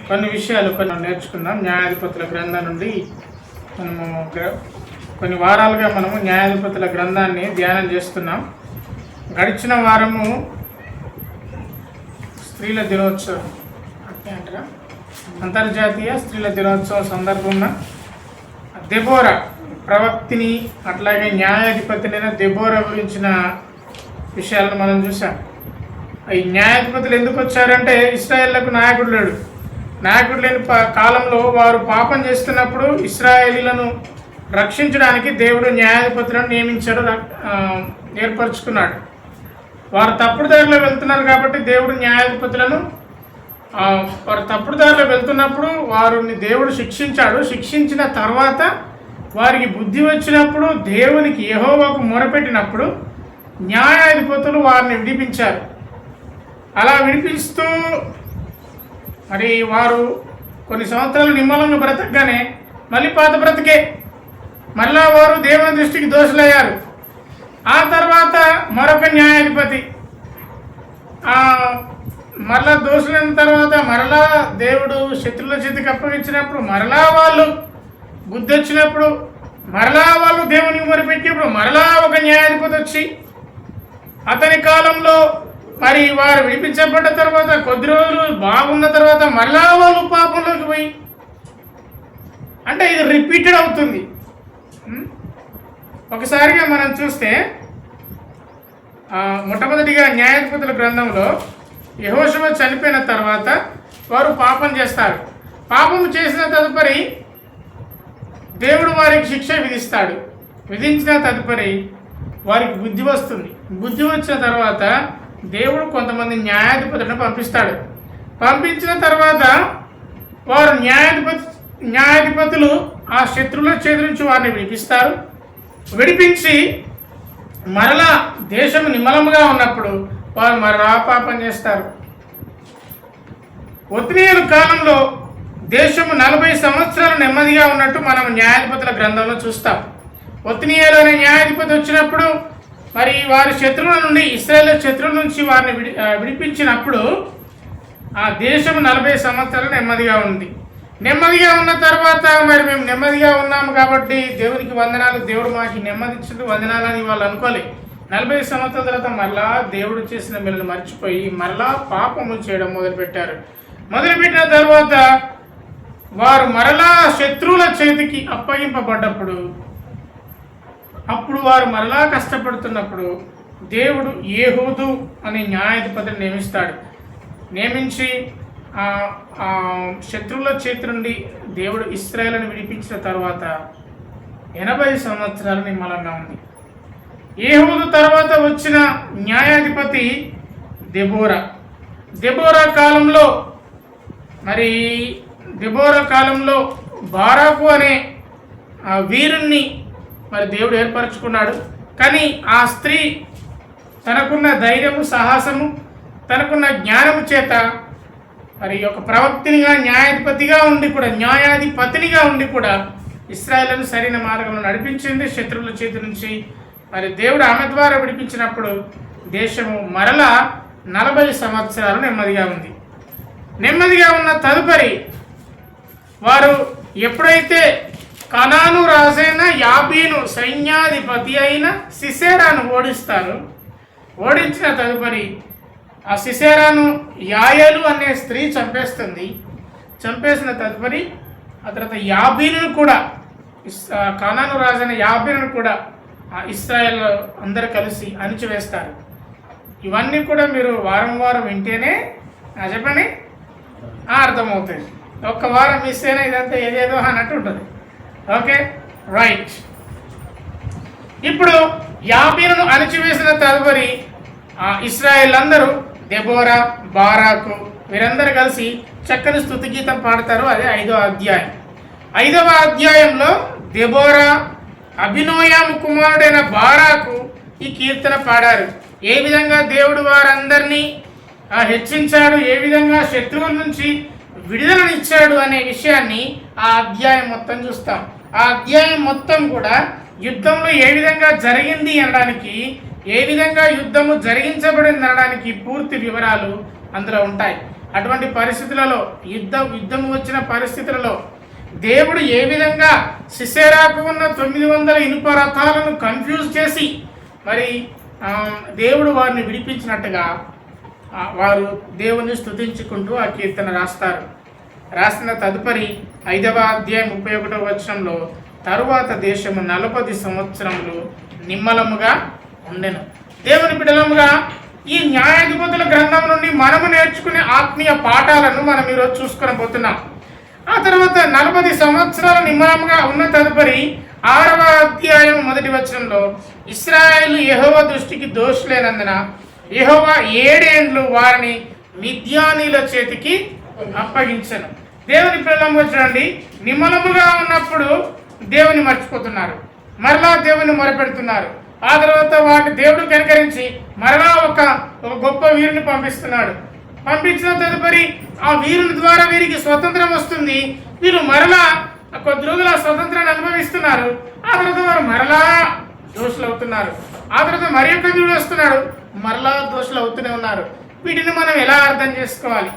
కొన్ని విషయాలు నేర్చుకున్నాం. న్యాయాధిపతుల గ్రంథం నుండి మనము కొన్ని వారాలుగా మనము న్యాయాధిపతుల గ్రంథాన్ని ధ్యానం చేస్తున్నాం. గడిచిన వారము స్త్రీల దినోత్సవం అంటారా, అంతర్జాతీయ స్త్రీల దినోత్సవం సందర్భంగా దెబోరా ప్రవక్తిని, అట్లాగే న్యాయాధిపతులైన దెబోరా గురించిన విషయాలను మనం చూసాం. ఈ న్యాయాధిపతులు ఎందుకు వచ్చారంటే, ఇశ్రాయేళ్లకు నాయకుడు లేడు. నాయకుడు లేని కాలంలో వారు పాపం చేస్తున్నప్పుడు ఇశ్రాయేలీలను రక్షించడానికి దేవుడు న్యాయాధిపతులను నియమించాడు, ఏర్పరచుకున్నాడు. వారు తప్పుడు దారిలో వెళ్తున్నారు కాబట్టి దేవుడు న్యాయాధిపతులను, వారు తప్పుడు దారిలో వెళ్తున్నప్పుడు వారిని దేవుడు శిక్షించాడు. శిక్షించిన తర్వాత వారికి బుద్ధి వచ్చినప్పుడు, దేవునికి యెహోవాకు మొరపెట్టినప్పుడు న్యాయాధిపతులు వారిని విడిపించారు. అలా విడిపిస్తూ మరి వారు కొన్ని సంవత్సరాలు నిమ్మలంగా బ్రతకగానే మళ్ళీ పాత బ్రతికే మళ్ళా వారు దేవుని దృష్టికి దోషులయ్యారు. ఆ తర్వాత మరొక న్యాయాధిపతి మరలా దోషులైన తర్వాత మరలా దేవుడు శత్రువుల చేతికి అప్పగించినప్పుడు, మరలా వాళ్ళు బుద్ధి వచ్చినప్పుడు, మరలా వాళ్ళు దేవునికి మొరపెట్టినప్పుడు మరలా ఒక న్యాయాధిపతి వచ్చి అతని కాలంలో మరి వారు విడిపించబడ్డ తర్వాత కొద్ది రోజులు బాగున్న తర్వాత మరలా వాళ్ళు పాపంలోకి పోయి, అంటే ఇది రిపీటెడ్ అవుతుంది. ఒకసారిగా మనం చూస్తే మొట్టమొదటిగా న్యాయాధిపతుల గ్రంథంలో యెహోషువ చనిపోయిన తర్వాత వారు పాపం చేస్తారు. పాపం చేసిన తదుపరి దేవుడు వారికి శిక్ష విధిస్తాడు. విధించిన తదుపరి వారికి బుద్ధి వస్తుంది. బుద్ధి వచ్చిన తర్వాత దేవుడు కొంతమంది న్యాయాధిపతులను పంపిస్తాడు. పంపించిన తర్వాత వారు న్యాయాధిపతులు ఆ శత్రువుల చేతి నుంచి వారిని విడిపిస్తారు. విడిపించి మరలా దేశం నిమ్మలముగా ఉన్నప్పుడు వారు మరలా పాపం చేస్తారు. ఒత్నీయుల కాలంలో దేశము 40 సంవత్సరాలు నెమ్మదిగా ఉన్నట్టు మనం న్యాయాధిపతుల గ్రంథంలో చూస్తాం. ఒత్నీయులు అనే న్యాయాధిపతి వచ్చినప్పుడు మరి వారి శత్రువుల నుండి, ఇశ్రాయేలు శత్రువుల నుంచి వారిని విడిపించినప్పుడు ఆ దేశం 40 సంవత్సరాలు నెమ్మదిగా ఉంది. నెమ్మదిగా ఉన్న తర్వాత మరి మేము నెమ్మదిగా ఉన్నాము కాబట్టి దేవునికి వందనాలు, దేవుడు మాకు నెమ్మది ఇచ్చింది వందనాలని వాళ్ళు అనుకోలే. 40 సంవత్సరాల తర్వాత మరలా దేవుడు చేసిన మేలును మర్చిపోయి మరలా పాపము చేయడం మొదలుపెట్టారు. మొదలుపెట్టిన తర్వాత వారు మరలా శత్రువుల చేతికి అప్పగింపబడ్డప్పుడు, అప్పుడు వారు మరలా కష్టపడుతున్నప్పుడు దేవుడు యెహూదు అనే న్యాయాధిపతిని నియమిస్తాడు. నియమించి శత్రువుల చేతి నుండి దేవుడు ఇశ్రాయేలును విడిపించిన తర్వాత 80 సంవత్సరాలు నిమ్మలంగా ఉంది. యెహూదు తర్వాత వచ్చిన న్యాయాధిపతి దెబోరా కాలంలో మరి బారాకు అనే వీరుణ్ణి మరి దేవుడు ఏర్పరచుకున్నాడు. కానీ ఆ స్త్రీ తనకున్న ధైర్యము, సాహసము, తనకున్న జ్ఞానము చేత మరి ఒక ప్రవక్తినిగా, న్యాయాధిపతిగా ఉండి కూడా ఇశ్రాయేలును సరైన మార్గంలో నడిపించింది. శత్రువుల చేతి నుంచి మరి దేవుడు ఆమె ద్వారా విడిపించినప్పుడు దేశము మరలా 40 సంవత్సరాలు నెమ్మదిగా ఉంది. నెమ్మదిగా ఉన్న తదుపరి వారు ఎప్పుడైతే కనాను రాజైన యాబీను సైన్యాధిపతి అయిన సిసెరాను ఓడిస్తారు, ఓడించిన తదుపరి ఆ సిసెరాను యాయేలు అనే స్త్రీ చంపేస్తుంది. చంపేసిన తదుపరి ఆ తర్వాత యాబీనును కూడా, కనాను రాజైన యాబీనును కూడా ఇశ్రాయేల్ అందరు కలిసి అణిచివేస్తారు. ఇవన్నీ కూడా మీరు వారం వారం వింటేనే చెప్పండి అర్థమవుతుంది. ఒక్క వారం మిస్ అయినా ఇదంతా ఏదేదో అన్నట్టు ఉంటుంది. Okay, right. ఇప్పుడు యాబీనును అణిచివేసిన తదుపరి ఇశ్రాయేల్ అందరూ దెబోరా, బారాకు వీరందరూ కలిసి చక్కని స్తుతి గీతం పాడతారు. అదే 5వ అధ్యాయం. 5వ అధ్యాయంలో దెబోరా, అభినోయాము కుమారుడైన బారాకు ఈ కీర్తన పాడారు. ఏ విధంగా దేవుడు వారందరినీ హెచ్చించాడు, ఏ విధంగా శత్రువుల నుంచి విడుదలనిచ్చాడు అనే విషయాన్ని ఆ అధ్యాయం మొత్తం చూస్తాం. ఆ అధ్యాయం మొత్తం కూడా యుద్ధంలో ఏ విధంగా జరిగింది అనడానికి, ఏ విధంగా యుద్ధము జరిగించబడింది అనడానికి పూర్తి వివరాలు అందులో ఉంటాయి. అటువంటి పరిస్థితులలో యుద్ధం వచ్చిన పరిస్థితులలో దేవుడు ఏ విధంగా సిసెరాకు ఉన్న 900 ఇనుప రథాలను కన్ఫ్యూజ్ చేసి మరి దేవుడు వారిని విడిపించినట్టుగా వారు దేవుని స్తుతించుకుంటూ ఆ కీర్తన రాస్తారు. రాసిన తదుపరి 5వ అధ్యాయం 31వ వచనంలో తరువాత దేశము 40 సంవత్సరములు నిమ్మలముగా ఉండెను. దేవుని బిడ్డలముగా ఈ న్యాయాధిపతుల గ్రంథం నుండి మనము నేర్చుకునే ఆత్మీయ పాఠాలను మనం ఈరోజు చూసుకొని పోతున్నాం. ఆ తర్వాత 40 సంవత్సరాలు నిమ్మలముగా ఉన్న తదుపరి 6వ అధ్యాయం 1వ వచనంలో ఇశ్రాయేలు యెహోవా దృష్టికి దోషులేనందున యెహోవా 7 ఏండ్లు వారిని మిద్యానీల చేతికి అప్పగించను. దేవుని పిల్లలు చూడండి, నిమ్మలముగా ఉన్నప్పుడు దేవుని మర్చిపోతున్నారు, మరలా దేవుని మొరపెడుతున్నారు. ఆ తర్వాత వాటిని దేవుడు కనికరించి మరలా ఒక గొప్ప వీరుని పంపిస్తున్నాడు. పంపించిన తదుపరి ఆ వీరుని ద్వారా వీరికి స్వతంత్రం వస్తుంది. వీరు మరలా కొద్ది రోజుల స్వతంత్రాన్ని అనుభవిస్తున్నారు. ఆ తర్వాత వారు మరలా దోషులు అవుతున్నారు. ఆ తర్వాత మరి యొక్క వీరుడు వస్తున్నాడు, మరలా దోషులు అవుతూనే ఉన్నారు. వీటిని మనం ఎలా అర్థం చేసుకోవాలి?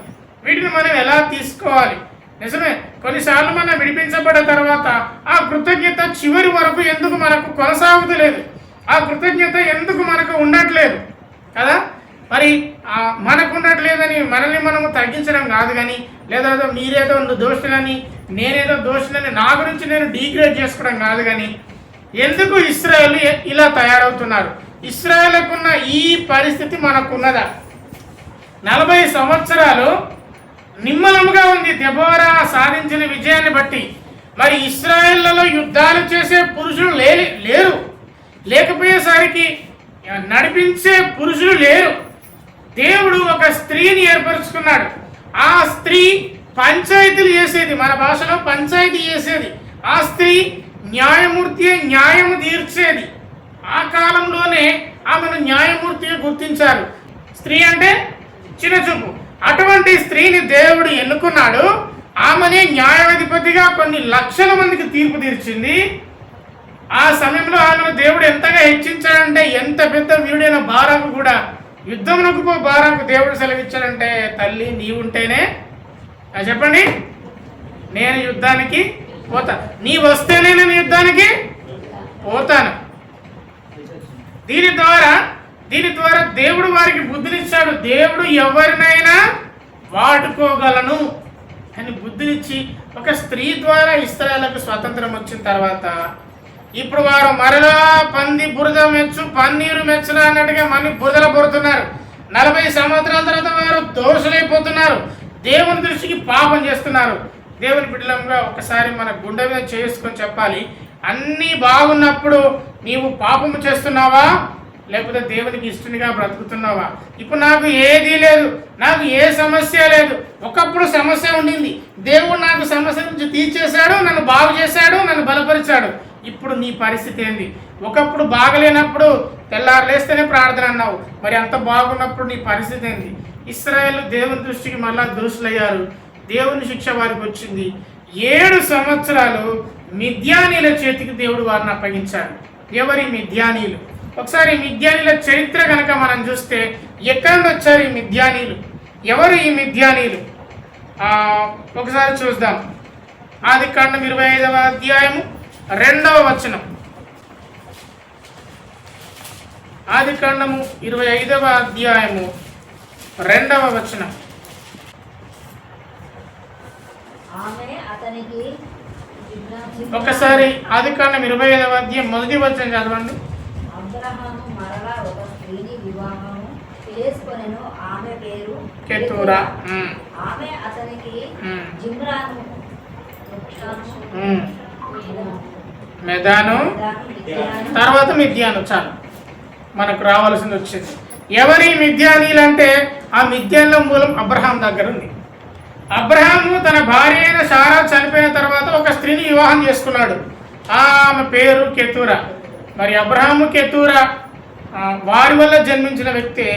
వీటిని మనం ఎలా తీసుకోవాలి? నిజమే, కొన్నిసార్లు మనం విడిపించబడిన తర్వాత ఆ కృతజ్ఞత చివరి వరకు ఎందుకు మనకు కొనసాగుతలేదు? ఆ కృతజ్ఞత ఎందుకు మనకు ఉండట్లేదు కదా? మరి మనకు ఉండట్లేదని మనల్ని మనము తగ్గించడం కాదు, కానీ లేదా మీరేదో దోషులని నేనేదో దోషులని నా గురించి నేను డీగ్రేడ్ చేసుకోవడం కాదు, కానీ ఎందుకు ఇశ్రాయేలు ఇలా తయారవుతున్నారు? ఇశ్రాయేలుకున్న ఈ పరిస్థితి మనకున్నదా? 40 సంవత్సరాలు నిమ్మలముగా ఉంది దెబోరా సాధించిన విజయాన్ని బట్టి. మరి ఇశ్రాయేళ్లలో యుద్ధాలు చేసే పురుషులు లేరు, లేకపోయేసరికి నడిపించే పురుషులు లేరు. దేవుడు ఒక స్త్రీని ఏర్పరచుకున్నాడు. ఆ స్త్రీ పంచాయతీలు చేసేది, మన భాషలో పంచాయతీ చేసేది. ఆ స్త్రీ న్యాయమూర్తి, న్యాయము తీర్చేది. ఆ కాలంలోనే ఆమెను న్యాయమూర్తిగా గుర్తించారు. స్త్రీ అంటే చిన్నచూపు. అటువంటి స్త్రీని దేవుడు ఎన్నుకున్నాడు. ఆమెనే న్యాయాధిపతిగా కొన్ని లక్షల మందికి తీర్పు తీర్చింది. ఆ సమయంలో ఆమెను దేవుడు ఎంతగా హెచ్చించాడంటే, ఎంత పెద్ద వీడైన బారాకు కూడా యుద్ధమునకు పో బారాకు దేవుడు సెలవిచ్చాడంటే, తల్లి నీవుంటేనే చెప్పండి నేను యుద్ధానికి పోతా, నీ వస్తేనే నేను యుద్ధానికి పోతాను. దీని ద్వారా దేవుడు వారికి బుద్ధినిచ్చాడు. దేవుడు ఎవరినైనా వాడుకోగలను అని బుద్ధినిచ్చి ఒక స్త్రీ ద్వారా ఇశ్రాయేలుకు స్వాతంత్రం వచ్చిన తర్వాత ఇప్పుడు వారు మరలా పన్నీరు మెచ్చున అన్నట్టుగా మళ్ళీ బురదల పొరుతున్నారు. 40 సంవత్సరాల తర్వాత వారు దోషులైపోతున్నారు, దేవుని దృష్టికి పాపం చేస్తున్నారు. దేవుని బిడ్డలంగా ఒకసారి మన గుండె మీద చేసుకొని చెప్పాలి, అన్నీ బాగున్నప్పుడు నీవు పాపము చేస్తున్నావా, లేకపోతే దేవునికి ఇష్టనిగా బ్రతుకుతున్నావా? ఇప్పుడు నాకు ఏదీ లేదు, నాకు ఏ సమస్య లేదు. ఒకప్పుడు సమస్య ఉండింది, దేవుడు నాకు సమస్య నుంచి తీర్చేశాడు, నన్ను బాగు చేశాడు, నన్ను బలపరిచాడు. ఇప్పుడు నీ పరిస్థితి ఏంది? ఒకప్పుడు బాగలేనప్పుడు తెల్లారు లేస్తేనే ప్రార్థన అన్నావు, మరి అంత బాగున్నప్పుడు నీ పరిస్థితి ఏంది? ఇశ్రాయేలు దేవుని దృష్టికి మళ్ళా దోషులయ్యారు. దేవుని శిక్ష వారికి వచ్చింది. 7 సంవత్సరాలు మిద్యానీల చేతికి దేవుడు వారిని అప్పగించాడు. ఎవరి మిద్యానీలు? ఒకసారి మిద్యానీల చరిత్ర కనుక మనం చూస్తే ఎక్కడి నుండి వచ్చారు ఈ మిద్యానీలు? ఎవరు ఈ మిద్యానీలు? ఒకసారి చూద్దాం. ఆదికాండం 25వ అధ్యాయము 2వ వచనం. ఆదికాండము 25వ అధ్యాయము 2వ వచనం. ఒకసారి ఆదికాండం 25వ అధ్యాయం 1వ వచనం చదవండి. అబ్రహాము మరలా ఒక స్త్రీని వివాహము చేసుకొనెను, ఆమె పేరు కెతూరా. ఆమె అతనికి జిమ్రాను, మెదాను, తర్వాత మిద్యాను. చాలు, మనకు రావాల్సింది వచ్చింది. ఎవరి మిద్యానీలు అంటే ఆ మిద్యాన్ల మూలం అబ్రహాం దగ్గర ఉంది. అబ్రహాము తన భార్య అయిన సారా చనిపోయిన తర్వాత ఒక స్త్రీని వివాహం చేసుకున్నాడు. ఆమె పేరు కెతూరా. మరి అబ్రహాము కెతూరా వారి వల్ల జన్మించిన వ్యక్తే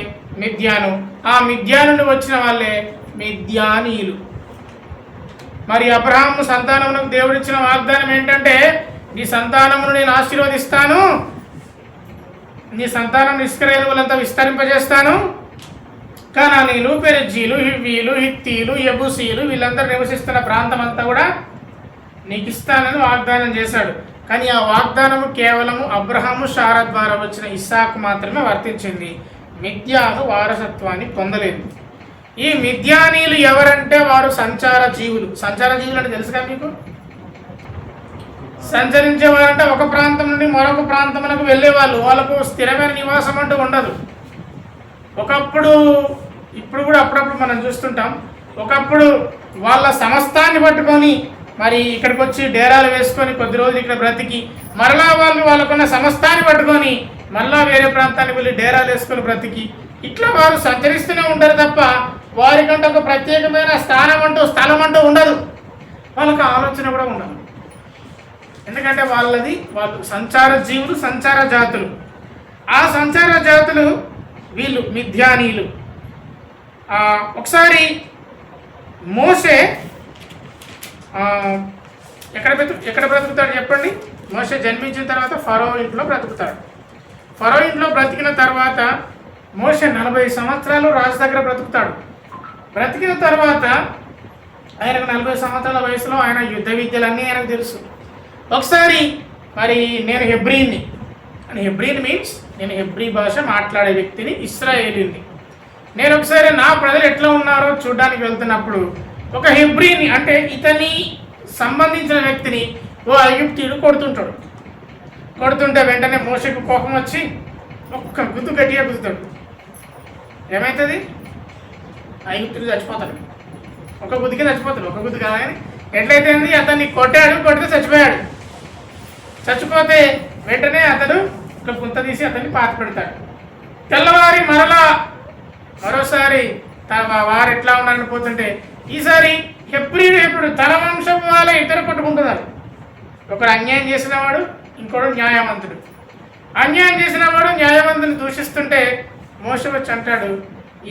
మిద్యాను. ఆ మిద్యాను నుండి వచ్చిన వాళ్ళే మిద్యానీయులు. మరి అబ్రహాము సంతానమునకు దేవుడిచ్చిన వాగ్దానం ఏంటంటే, నీ సంతానమును నేను ఆశీర్వదిస్తాను, నీ సంతానం ఇశ్రాయేలు వాళ్ళంతా విస్తరింపజేస్తాను, కనానీలు, పెరిజ్జీలు, హివ్వీలు, హిత్తీలు, యబూసీలు వీళ్ళందరూ నివసిస్తున్న ప్రాంతం అంతా కూడా నీకు ఇస్తానని వాగ్దానం చేశాడు. కానీ ఆ వాగ్దానము కేవలము అబ్రహాము శారా ద్వారా వచ్చిన ఇస్సాకు మాత్రమే వర్తించింది. మిద్యాను వారసత్వాన్ని పొందలేదు. ఈ మిద్యానీయులు ఎవరంటే వారు సంచార జీవులు. సంచార జీవులు అంటే తెలుసుగా మీకు? సంచరించేవారంటే ఒక ప్రాంతం నుండి మరొక ప్రాంతములకు వెళ్ళేవాళ్ళు. వాళ్ళకు స్థిరమైన నివాసం అంటూ ఉండదు. ఒకప్పుడు, ఇప్పుడు కూడా అప్పుడప్పుడు మనం చూస్తుంటాం, ఒకప్పుడు వాళ్ళ సమస్తాన్ని పట్టుకొని మరి ఇక్కడికి వచ్చి డేరాలు వేసుకొని కొద్ది రోజులు ఇక్కడ బ్రతికి మరలా వాళ్ళు వాళ్ళకున్న సమస్తాన్ని పట్టుకొని మళ్ళా వేరే ప్రాంతానికి వెళ్ళి డేరాలు వేసుకొని బ్రతికి ఇట్లా వారు సంచరిస్తూనే ఉంటారు తప్ప వారికంటే ఒక ప్రత్యేకమైన స్థలం అంటూ ఉండదు. వాళ్ళకి ఆలోచన కూడా ఉండదు. ఎందుకంటే వాళ్ళు సంచార జీవులు, సంచార జాతులు. ఆ సంచార జాతులు వీళ్ళు మిద్యానీయులు. ఒకసారి మోషే ఎక్కడ బ్రతుకుతాడు చెప్పండి? మోషే జన్మించిన తర్వాత ఫరో ఇంట్లో బ్రతుకుతాడు. ఫరో ఇంట్లో బ్రతికిన తర్వాత మోషే 40 సంవత్సరాలు రాజు దగ్గర బ్రతుకుతాడు. బ్రతికిన తర్వాత ఆయనకు 40 సంవత్సరాల వయసులో ఆయన యుద్ధ విద్యలన్నీ ఆయనకు తెలుసు. ఒకసారి మరి నేను హెబ్రీని, అని హెబ్రీన్ మీన్స్ నేను హెబ్రీ భాష మాట్లాడే వ్యక్తిని, ఇశ్రాయేలీని. నేను ఒకసారి నా ప్రజలు ఎట్లా ఉన్నారో చూడడానికి వెళ్తున్నప్పుడు ఒక హెబ్రీని అంటే ఇతని సంబంధించిన వ్యక్తిని ఓ ఐగుప్తీయుడు కొడుతుంటే వెంటనే మోషేకు కోపం వచ్చి ఒక్క గుద్దు గట్టిగా గుద్దుతాడు. ఏమవుతుంది? ఐగుప్తుడు చచ్చిపోతాడు. ఒక గుద్దుకే చచ్చిపోతాడు. ఒక గుద్దు కాదని ఎట్లయితే అతన్ని కొడితే చచ్చిపోయాడు. చచ్చిపోతే వెంటనే అతడు ఒక గుంత తీసి అతన్ని పాతి పెడతాడు. తెల్లవారి మరోసారి వారు ఎట్లా ఉన్నారని పోతుంటే ఈసారి హెబ్రీడు తన వంశం వాళ్ళే ఇద్దరు కొట్టుకుంటున్నారు. ఒకడు అన్యాయం చేసినవాడు, ఇంకోడు న్యాయవంతుడు. అన్యాయం చేసినవాడు న్యాయవంతుని దూషిస్తుంటే మోషే వచ్చి అంటాడు,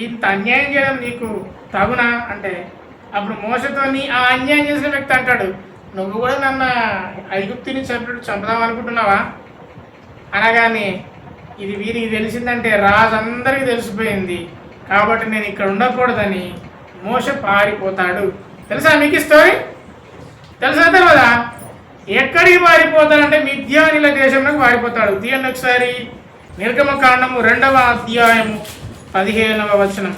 ఇంత అన్యాయం చేయడం నీకు తగునా అంటే అప్పుడు మోషతోని ఆ అన్యాయం చేసిన వ్యక్తి అంటాడు, నువ్వు కూడా నన్ను ఐగుప్తుని చంపుదాం అనుకుంటున్నావా అనగానే ఇది వీరికి తెలిసిందంటే రాజు అందరికీ తెలిసిపోయింది కాబట్టి నేను ఇక్కడ ఉండకూడదని మోషే పారిపోతాడు. తెలుసా మీకు స్టోరీ? తెలుసా తర్వాత ఎక్కడికి పారిపోతాడంటే మిద్యానీల దేశంలోకి పారిపోతాడు. తీయండి ఒకసారి నిర్గమకాండము 2వ అధ్యాయము 15వ వచనం.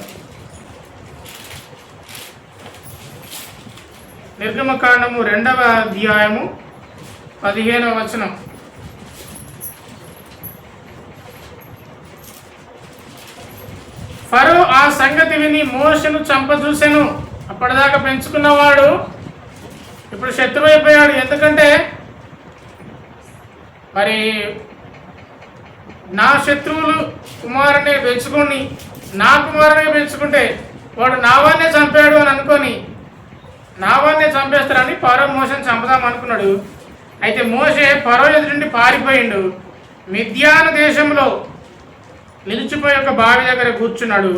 నిర్గమకాండము 2వ అధ్యాయము 15వ వచనం. ఫరో ఆ సంగతి విని మోషేను చంపచూసెను. అప్పటిదాకా పెంచుకున్నవాడు ఇప్పుడు శత్రువు అయిపోయాడు. ఎందుకంటే మరి నా శత్రువులు కుమారునే పెంచుకొని నా కుమారునే పెంచుకుంటే వాడు నావాన్నే చంపాడు అని అనుకొని నావాన్నే చంపేస్తారని ఫరో మోషేను చంపుదాం అనుకున్నాడు. అయితే మోషే ఫరో ఎదుటి నుండి పారిపోయిండు. మిద్యాను దేశంలో నిలిచిపోయి ఒక బావి దగ్గర కూర్చున్నాడు.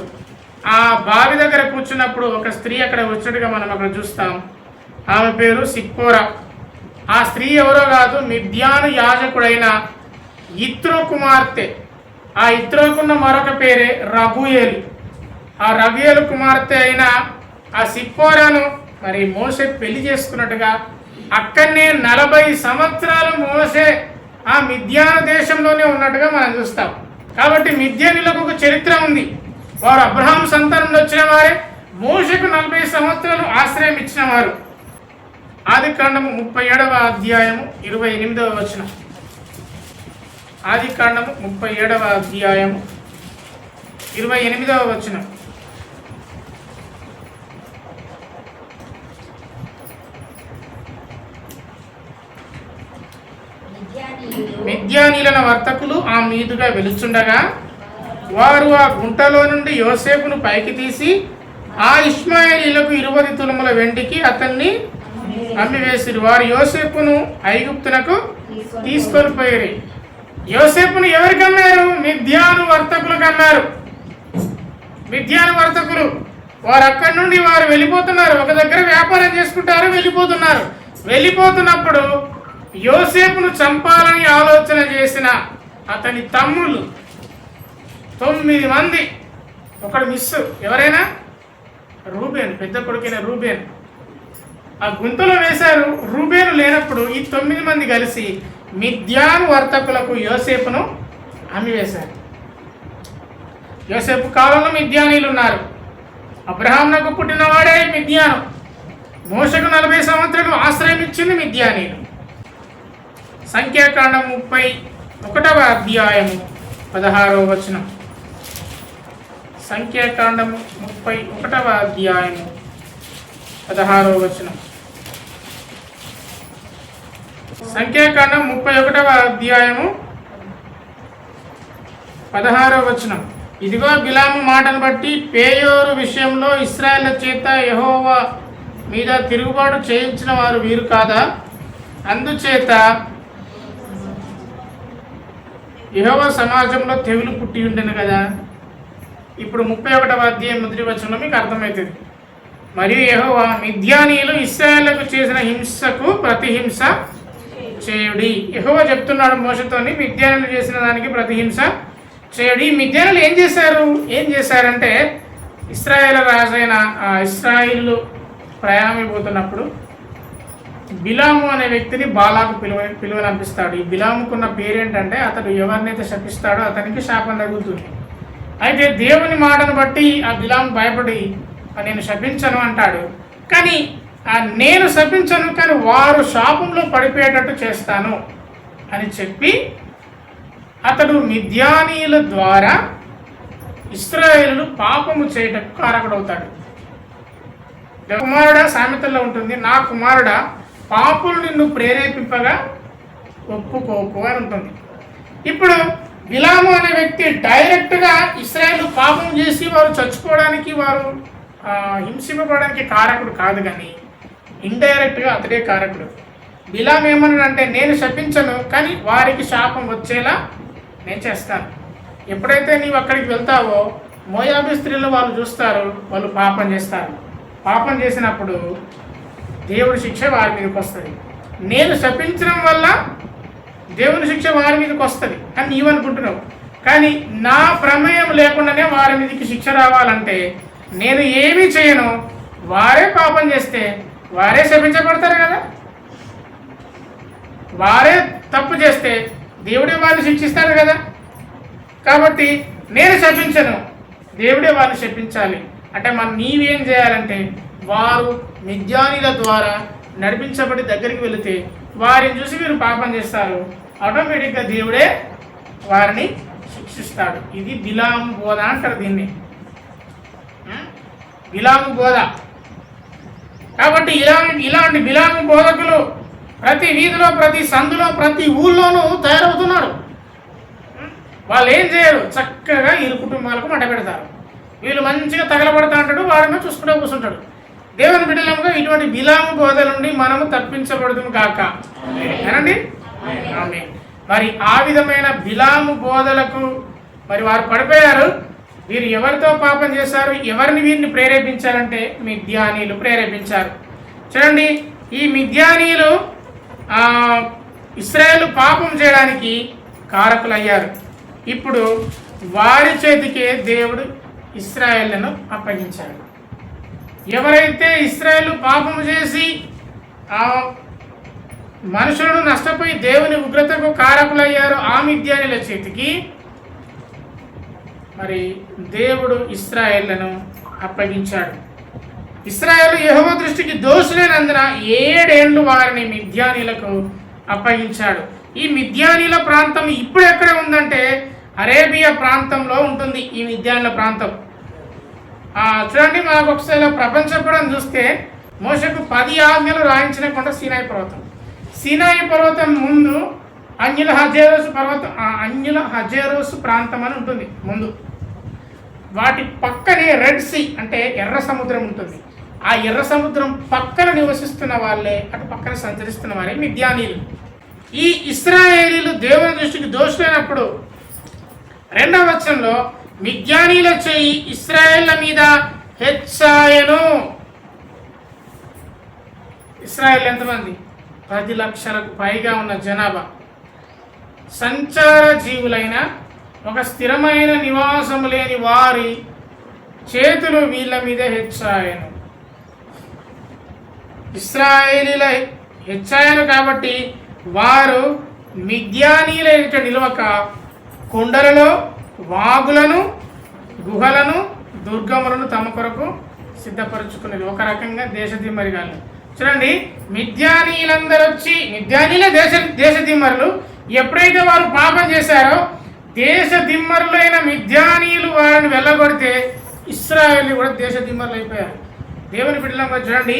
ఆ బావి దగ్గర కూర్చున్నప్పుడు ఒక స్త్రీ అక్కడ వచ్చినట్టుగా మనం అక్కడ చూస్తాం. ఆమె పేరు సిప్పోరా. ఆ స్త్రీ ఎవరో కాదు, మిద్యాను యాజకుడైన ఇత్రో కుమార్తె. ఆ ఇత్రోకున్న మరొక పేరే రగుయేలు. ఆ రగుయేలు కుమార్తె అయిన ఆ సిప్పోరాను మరి మోషే పెళ్లి చేసుకున్నట్టుగా అక్కడనే 40 సంవత్సరాలు మోషే ఆ మిద్యాను దేశంలోనే ఉన్నట్టుగా మనం చూస్తాం. కాబట్టి మిద్యానీయులకు ఒక చరిత్ర ఉంది. వారు అబ్రహాం సంతానంలో వచ్చిన వారే, మోషేకు 40 సంవత్సరాలు ఆశ్రయం ఇచ్చిన వారు. ఆదికాండము 37వ అధ్యాయము 28వ వచనం. ఆదికాండము 37వ అధ్యాయము 28వ వచనం. మిద్యానీయులైన వర్తకులు ఆ మీదుగా వెలుచుండగా వారు ఆ గుంటలో నుండి యోసేపును పైకి తీసి ఆ ఇష్మాయేలీలకు 20 తులముల వెండికి అతన్ని అమ్మివేసిరు. వారు యోసేపును ఐగుప్తునకు తీసుకొని పోయారు. యోసేపును ఎవరికి అమ్మారు? మిద్యాను వర్తకులకు అమ్మారు. మిద్యాను వర్తకులు వారు అక్కడి నుండి వారు వెళ్ళిపోతున్నారు. ఒక దగ్గర వ్యాపారం చేసుకుంటారు, వెళ్ళిపోతున్నప్పుడు యోసేపును చంపాలని ఆలోచన చేసిన అతని తమ్ముళ్ళు 9 మంది ఒకడు మిస్. ఎవరైనా? రూబేన్, పెద్ద కొడుకైన రూబేన్. ఆ గుంతలో వేశారు. రూబేను లేనప్పుడు ఈ 9 మంది కలిసి మిద్యాను వర్తకులకు యోసేపును అమ్మివేశారు. యోసేపు కాలంలో మిద్యానీలు ఉన్నారు. అబ్రహామునకు పుట్టినవాడే మిద్యాను. మోషకు 40 సంవత్సరాలు ఆశ్రయం ఇచ్చింది మిద్యానీలు. సంఖ్యాకాండం 31వ అధ్యాయము 16వ వచనం. సంఖ్యాకాండము 31వ అధ్యాయము 16వ వచనం. సంఖ్యాకాండం 31వ అధ్యాయము 16వ వచనం. ఇదిగో బిలాము మాటను బట్టి పేయోరు విషయంలో ఇశ్రాయేలు చేత యెహోవా మీద తిరుగుబాటు చేయించిన వారు వీరు కాదా? అందుచేత యెహోవా సమాజంలో తెగులు పుట్టి ఉండను కదా. ఇప్పుడు 31వ అధ్యాయం 1వ వచనంలో మీకు అర్థమవుతుంది. మరియు యెహోవా మిద్యానీయులు ఇశ్రాయేలుకు చేసిన హింసకు ప్రతిహింస చేయుడి. యెహోవా చెప్తున్నాడు మోషతోని, మిద్యానీయులు చేసిన దానికి ప్రతిహింస చేయుడి. మిద్యానీయులు ఏం చేశారంటే ఇశ్రాయేలు రాజైన ఇశ్రాయేలు ప్రయాణమైపోతున్నప్పుడు బిలాము అనే వ్యక్తిని బాలాకు పిలువనంపిస్తాడు. ఈ బిలాముకున్న పేరేంటంటే అతడు ఎవరినైతే శపిస్తాడో అతనికి శాపం తగులుతుంది. అయితే దేవుని మాటను బట్టి ఆ బిలాము భయపడి నేను శపించను అంటాడు. కానీ నేను శపించను, కానీ వారు శాపంలో పడిపోయేటట్టు చేస్తాను అని చెప్పి అతడు మిద్యానీయుల ద్వారా ఇశ్రాయేలు పాపము చేయటకు కారకుడవుతాడు. కుమారుడా, సామెతల్లో ఉంటుంది, నా కుమారుడా పాపులు నిన్ను ప్రేరేపింపగా ఒప్పుకోకు అని ఉంటుంది. ఇప్పుడు బిలాము అనే వ్యక్తి డైరెక్ట్గా ఇశ్రాయేలు పాపం చేసి వారు చచ్చిపోవడానికి, వారు హింసింపబడడానికి కారకుడు కాదు, కానీ ఇండైరెక్ట్గా అతడే కారకుడు. బిలాము ఏమన్నాడంటే నేను శపించను, కానీ వారికి శాపం వచ్చేలా నేను చేస్తాను. ఎప్పుడైతే నీవు అక్కడికి వెళ్తావో మోయాబీ స్త్రీలు వాళ్ళు చూస్తారు, వాళ్ళు పాపం చేస్తారు. పాపం చేసినప్పుడు దేవుడి శిక్ష వారి మీదకి వస్తుంది. నేను శపించడం వల్ల దేవుని శిక్ష వారి మీదకి వస్తుంది అని నీవు అనుకుంటున్నావు, కానీ నా ప్రమేయం లేకుండానే వారి మీదకి శిక్ష రావాలంటే నేను ఏమీ చేయను. వారే పాపం చేస్తే వారే శపించబడతారు కదా. వారే తప్పు చేస్తే దేవుడే వారిని శిక్షిస్తాడు కదా. కాబట్టి నేను శపించను, దేవుడే వారిని శపించాలి. అంటే మనం నీవేం చేయాలంటే వారు మిద్యానీల ద్వారా నడిపించబడి దగ్గరికి వెళితే వారిని చూసి మీరు పాపం చేస్తారు, ఆటోమేటిక్గా దేవుడే వారిని శిక్షిస్తాడు. ఇది బిలాము బోధ అంటారు దీన్ని, బిలాము బోధ. కాబట్టి ఇలాంటి బిలాము బోధకులు ప్రతి వీధిలో, ప్రతి సందులో, ప్రతి ఊళ్ళోనూ తయారవుతున్నారు. వాళ్ళు ఏం చేయరు, చక్కగా ఇరు కుటుంబాలకు మంట పెడతారు. వీళ్ళు మంచిగా తగలబడతా ఉంటాడు, వాడిని చూసుకుంటూ కూర్చుంటాడు. దేవుని బిడ్డలముగా ఇటువంటి బిలాము బోధల నుండి మనము తప్పించబడుతుంది కాక ఏనండి. ఆమేన్. మరి ఆ విధమైన బిలాము బోధలకు మరి వారు పడిపోయారు. వీరు ఎవరితో పాపం చేశారు, ఎవరిని వీరిని ప్రేరేపించారంటే మిద్యానీయులు ప్రేరేపించారు. చూడండి, ఈ మిద్యానీయులు ఇశ్రాయేలు పాపం చేయడానికి కారకులయ్యారు. ఇప్పుడు వారి చేతికే దేవుడు ఇశ్రాయేలును అప్పగించాడు. ఎవరైతే ఇశ్రాయేలు పాపము చేసి మనుషులను నష్టపోయి దేవుని ఉగ్రతకు కారకులయ్యారో ఆ మిద్యానీయుల చేతికి మరి దేవుడు ఇశ్రాయేలును అప్పగించాడు. ఇశ్రాయేలు యెహోవా దృష్టికి దోషులైనందున 7 ఏళ్ళు వారిని మిద్యానీయులకు అప్పగించాడు. ఈ మిద్యానీయుల ప్రాంతం ఇప్పుడు ఎక్కడ ఉందంటే అరేబియా ప్రాంతంలో ఉంటుంది. ఈ మిద్యానీయుల ప్రాంతం చూడండి, మనకు ఒకసారి ప్రపంచపడం చూస్తే మోషకు 10 ఆజ్ఞలు రాయించిన కొండ సీనాయి పర్వతం. సీనాయి పర్వతం ముందు అన్యుల హజేరోసు ప్రాంతం అని ఉంటుంది ముందు. వాటి పక్కనే రెడ్ సీ అంటే ఎర్ర సముద్రం ఉంటుంది. ఆ ఎర్ర సముద్రం పక్కన నివసిస్తున్న వాళ్ళే, అటు పక్కన సంచరిస్తున్న వారే మిద్యానీయులు. ఈ ఇశ్రాయేలీలు దేవుని దృష్టికి దోషులైనప్పుడు 2వ వచనంలో మిద్యానీయుల చేయి ఇశ్రాయేళ్ల మీద హెచ్చాయను. ఇశ్రాయేల్ ఎంతమంది? 10 లక్షలకు పైగా ఉన్న జనాభా. సంచార జీవులైన, ఒక స్థిరమైన నివాసము లేని వారి చేతులు వీళ్ళ మీద హెచ్చాయను. ఇశ్రాయేలీల హెచ్చాయను కాబట్టి వారు మిద్యానీయుల ఎదుట నిలవక కొండలలో వాగులను గుహలను దుర్గములను తమ కొరకు సిద్ధపరుచుకునేది. ఒక రకంగా దేశదిమ్మరిగాళ్ళు. చూడండి, మిద్యానీయులందరూ వచ్చి మిద్యానీయుల దేశదిమ్మరులు ఎప్పుడైతే వారు పాపం చేశారో దేశదిమ్మరులైన మిద్యానీయులు వారిని వెళ్ళగొడితే ఇశ్రాయేలు కూడా దేశదిమ్మరులు అయిపోయారు. దేవుని బిడ్డలంగా చూడండి,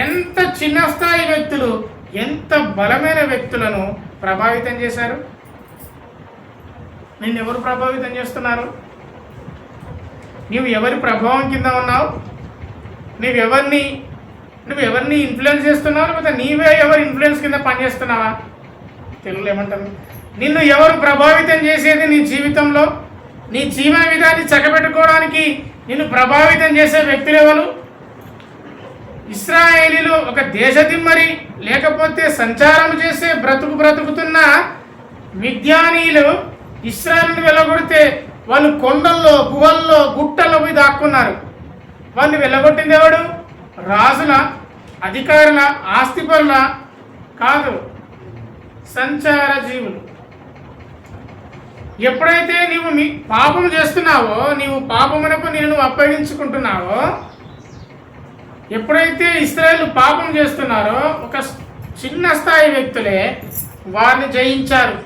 ఎంత చిన్న స్థాయి వ్యక్తులు ఎంత బలమైన వ్యక్తులను ప్రభావితం చేశారు. నిన్నెవరు ప్రభావితం చేస్తున్నారు? నువ్వు ఎవరి ప్రభావం కింద ఉన్నావు? నువ్వెవరిని ఇన్ఫ్లుయెన్స్ చేస్తున్నావు, లేకపోతే నీవే ఎవరి ఇన్ఫ్లుయెన్స్ కింద పనిచేస్తున్నావా? తెలుగులో ఏమంటారు? నిన్ను ఎవరు ప్రభావితం చేసేది నీ జీవితంలో? నీ జీవన విధాన్ని చక్కబెట్టుకోవడానికి నిన్ను ప్రభావితం చేసే వ్యక్తులు ఎవరు? ఇశ్రాయేలీలు ఒక దేశదిమ్మరి లేకపోతే సంచారం చేసే బ్రతుకుతున్న మిద్యానీయులు ఇశ్రాయేలుని వెళ్ళగొడితే వాళ్ళు కొండల్లో గుహల్లో గుట్టల్లో పోయి దాక్కున్నారు. వాళ్ళు వెళ్ళగొట్టింది ఎవడు? రాజుల, అధికారుల, ఆస్తిపరుల కాదు, సంచార జీవులు. ఎప్పుడైతే నీవు పాపం చేస్తున్నావో, నీవు పాపమునకు నేను అప్పగించుకుంటున్నావో, ఎప్పుడైతే ఇశ్రాయేలు పాపం చేస్తున్నారో ఒక చిన్న స్థాయి వ్యక్తులే వారిని జయించారు.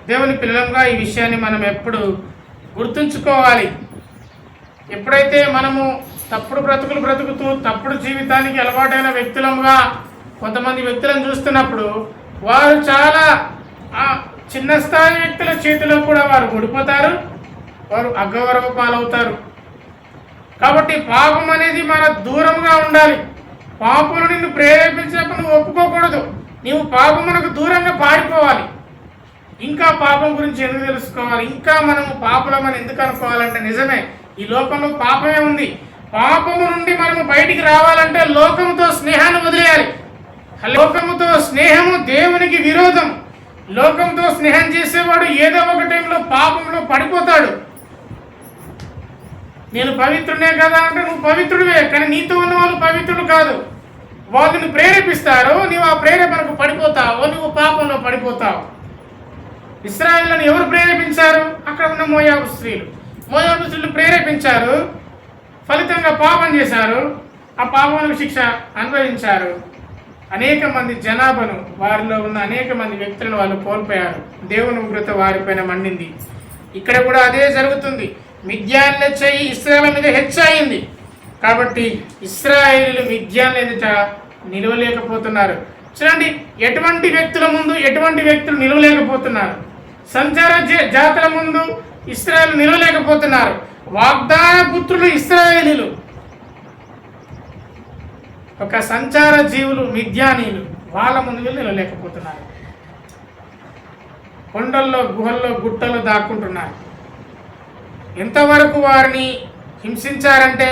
దేవుని పిల్లలంగా ఈ విషయాన్ని మనం ఎప్పుడు గుర్తుంచుకోవాలి. ఎప్పుడైతే మనము తప్పుడు బ్రతుకుతూ తప్పుడు జీవితానికి అలవాటైన వ్యక్తులంగా కొంతమంది వ్యక్తులను చూస్తున్నప్పుడు వారు చాలా చిన్న స్థాయి వ్యక్తుల చేతిలో కూడా వారు ఓడిపోతారు, వారు అగౌరవ పాలవుతారు. కాబట్టి పాపం అనేది మన దూరంగా ఉండాలి. పాపమును నిన్ను ప్రేరేపించినప్పుడు నువ్వు ఒప్పుకోకూడదు. నీవు పాపమునకు దూరంగా పారిపోవాలి. ఇంకా పాపం గురించి ఎందుకు తెలుసుకోవాలి? ఇంకా మనము పాపలమని ఎందుకు అనుకోవాలంటే నిజమే, ఈ లోకంలో పాపమే ఉంది. పాపము నుండి మనము బయటికి రావాలంటే లోకముతో స్నేహాన్ని వదిలేయాలి. లోకముతో స్నేహము దేవునికి విరోధం. లోకంతో స్నేహం చేసేవాడు ఏదో ఒక టైంలో పాపంలో పడిపోతాడు. నేను పవిత్రుడే కదా అంటే నువ్వు పవిత్రుడివే, కానీ నీతో ఉన్న వాళ్ళు పవిత్రుడు కాదు. వాళ్ళని ప్రేరేపిస్తారు, నీవు ఆ ప్రేరేపణకు పడిపోతావు, నువ్వు పాపంలో పడిపోతావు. ఇశ్రాయేలును ఎవరు ప్రేరేపించారు? అక్కడ ఉన్న మోయాబు స్త్రీలు ప్రేరేపించారు. ఫలితంగా పాపం చేశారు. ఆ పాపములకు శిక్ష అనుభవించారు. అనేక మంది జనాభాను, వారిలో ఉన్న అనేక మంది వ్యక్తులను వాళ్ళు కోల్పోయారు. దేవుని ఉగ్రత వారిపైన మండింది. ఇక్కడ కూడా అదే జరుగుతుంది. మిద్యానుల చెయ్యి ఇశ్రాయేలు మీద హెచ్చయింది కాబట్టి ఇశ్రాయేలు మిద్యానుల ఎదుట నిలవలేకపోతున్నారు. చూడండి, ఎటువంటి వ్యక్తుల ముందు ఎటువంటి వ్యక్తులు నిలవలేకపోతున్నారు. సంచార జాతుల ముందు ఇశ్రాయేలు నిలవలేకపోతున్నారు. వాగ్దాన పుత్రులు ఇశ్రాయేలీలు, ఒక సంచార జీవులు మిద్యానీయులు, వాళ్ళ ముందు వెళ్ళి నిలవలేకపోతున్నారు. కొండల్లో గుహల్లో గుట్టల్లో దాక్కుంటున్నారు. ఎంతవరకు వారిని హింసించారంటే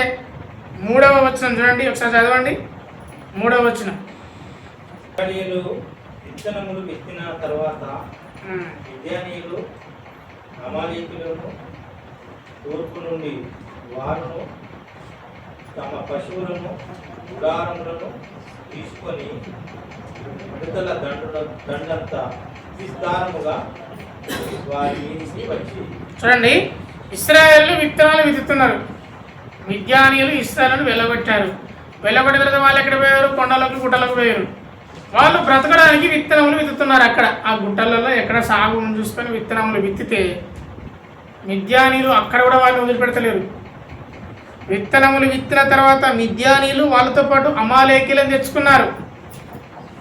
3వ వచనం చూడండి, ఒకసారి చదవండి. 3వ వచనం. విత్తనములు విత్తిన తర్వాత మిద్యానీయులు అమాలేకీయులను తూర్పు నుండి వారును తమ పశువులను గుడారములను తీసుకొని మిడతల దండంతా విస్తారముగా వారి మీదికి వచ్చి. చూడండి, ఇశ్రాయేలు విత్తనాలు విత్తుతున్నారు. మిద్యానీయులు ఇశ్రాయేలును వెళ్ళగొట్టారు. వెళ్ళగొట్టిన తర్వాత వాళ్ళు ఎక్కడ పోయారు? కొండలకు గుట్టలకు పోయారు. వాళ్ళు బ్రతకడానికి విత్తనములు విత్తుతున్నారు. అక్కడ ఆ గుట్టలలో ఎక్కడ సాగు చూసుకొని విత్తనములు విత్తితే మిద్యానీయులు అక్కడ కూడా వాళ్ళని వదిలిపెడతలేరు. విత్తనములు విత్తిన తర్వాత మిద్యానీయులు వాళ్ళతో పాటు అమాలేకీలను తెచ్చుకున్నారు.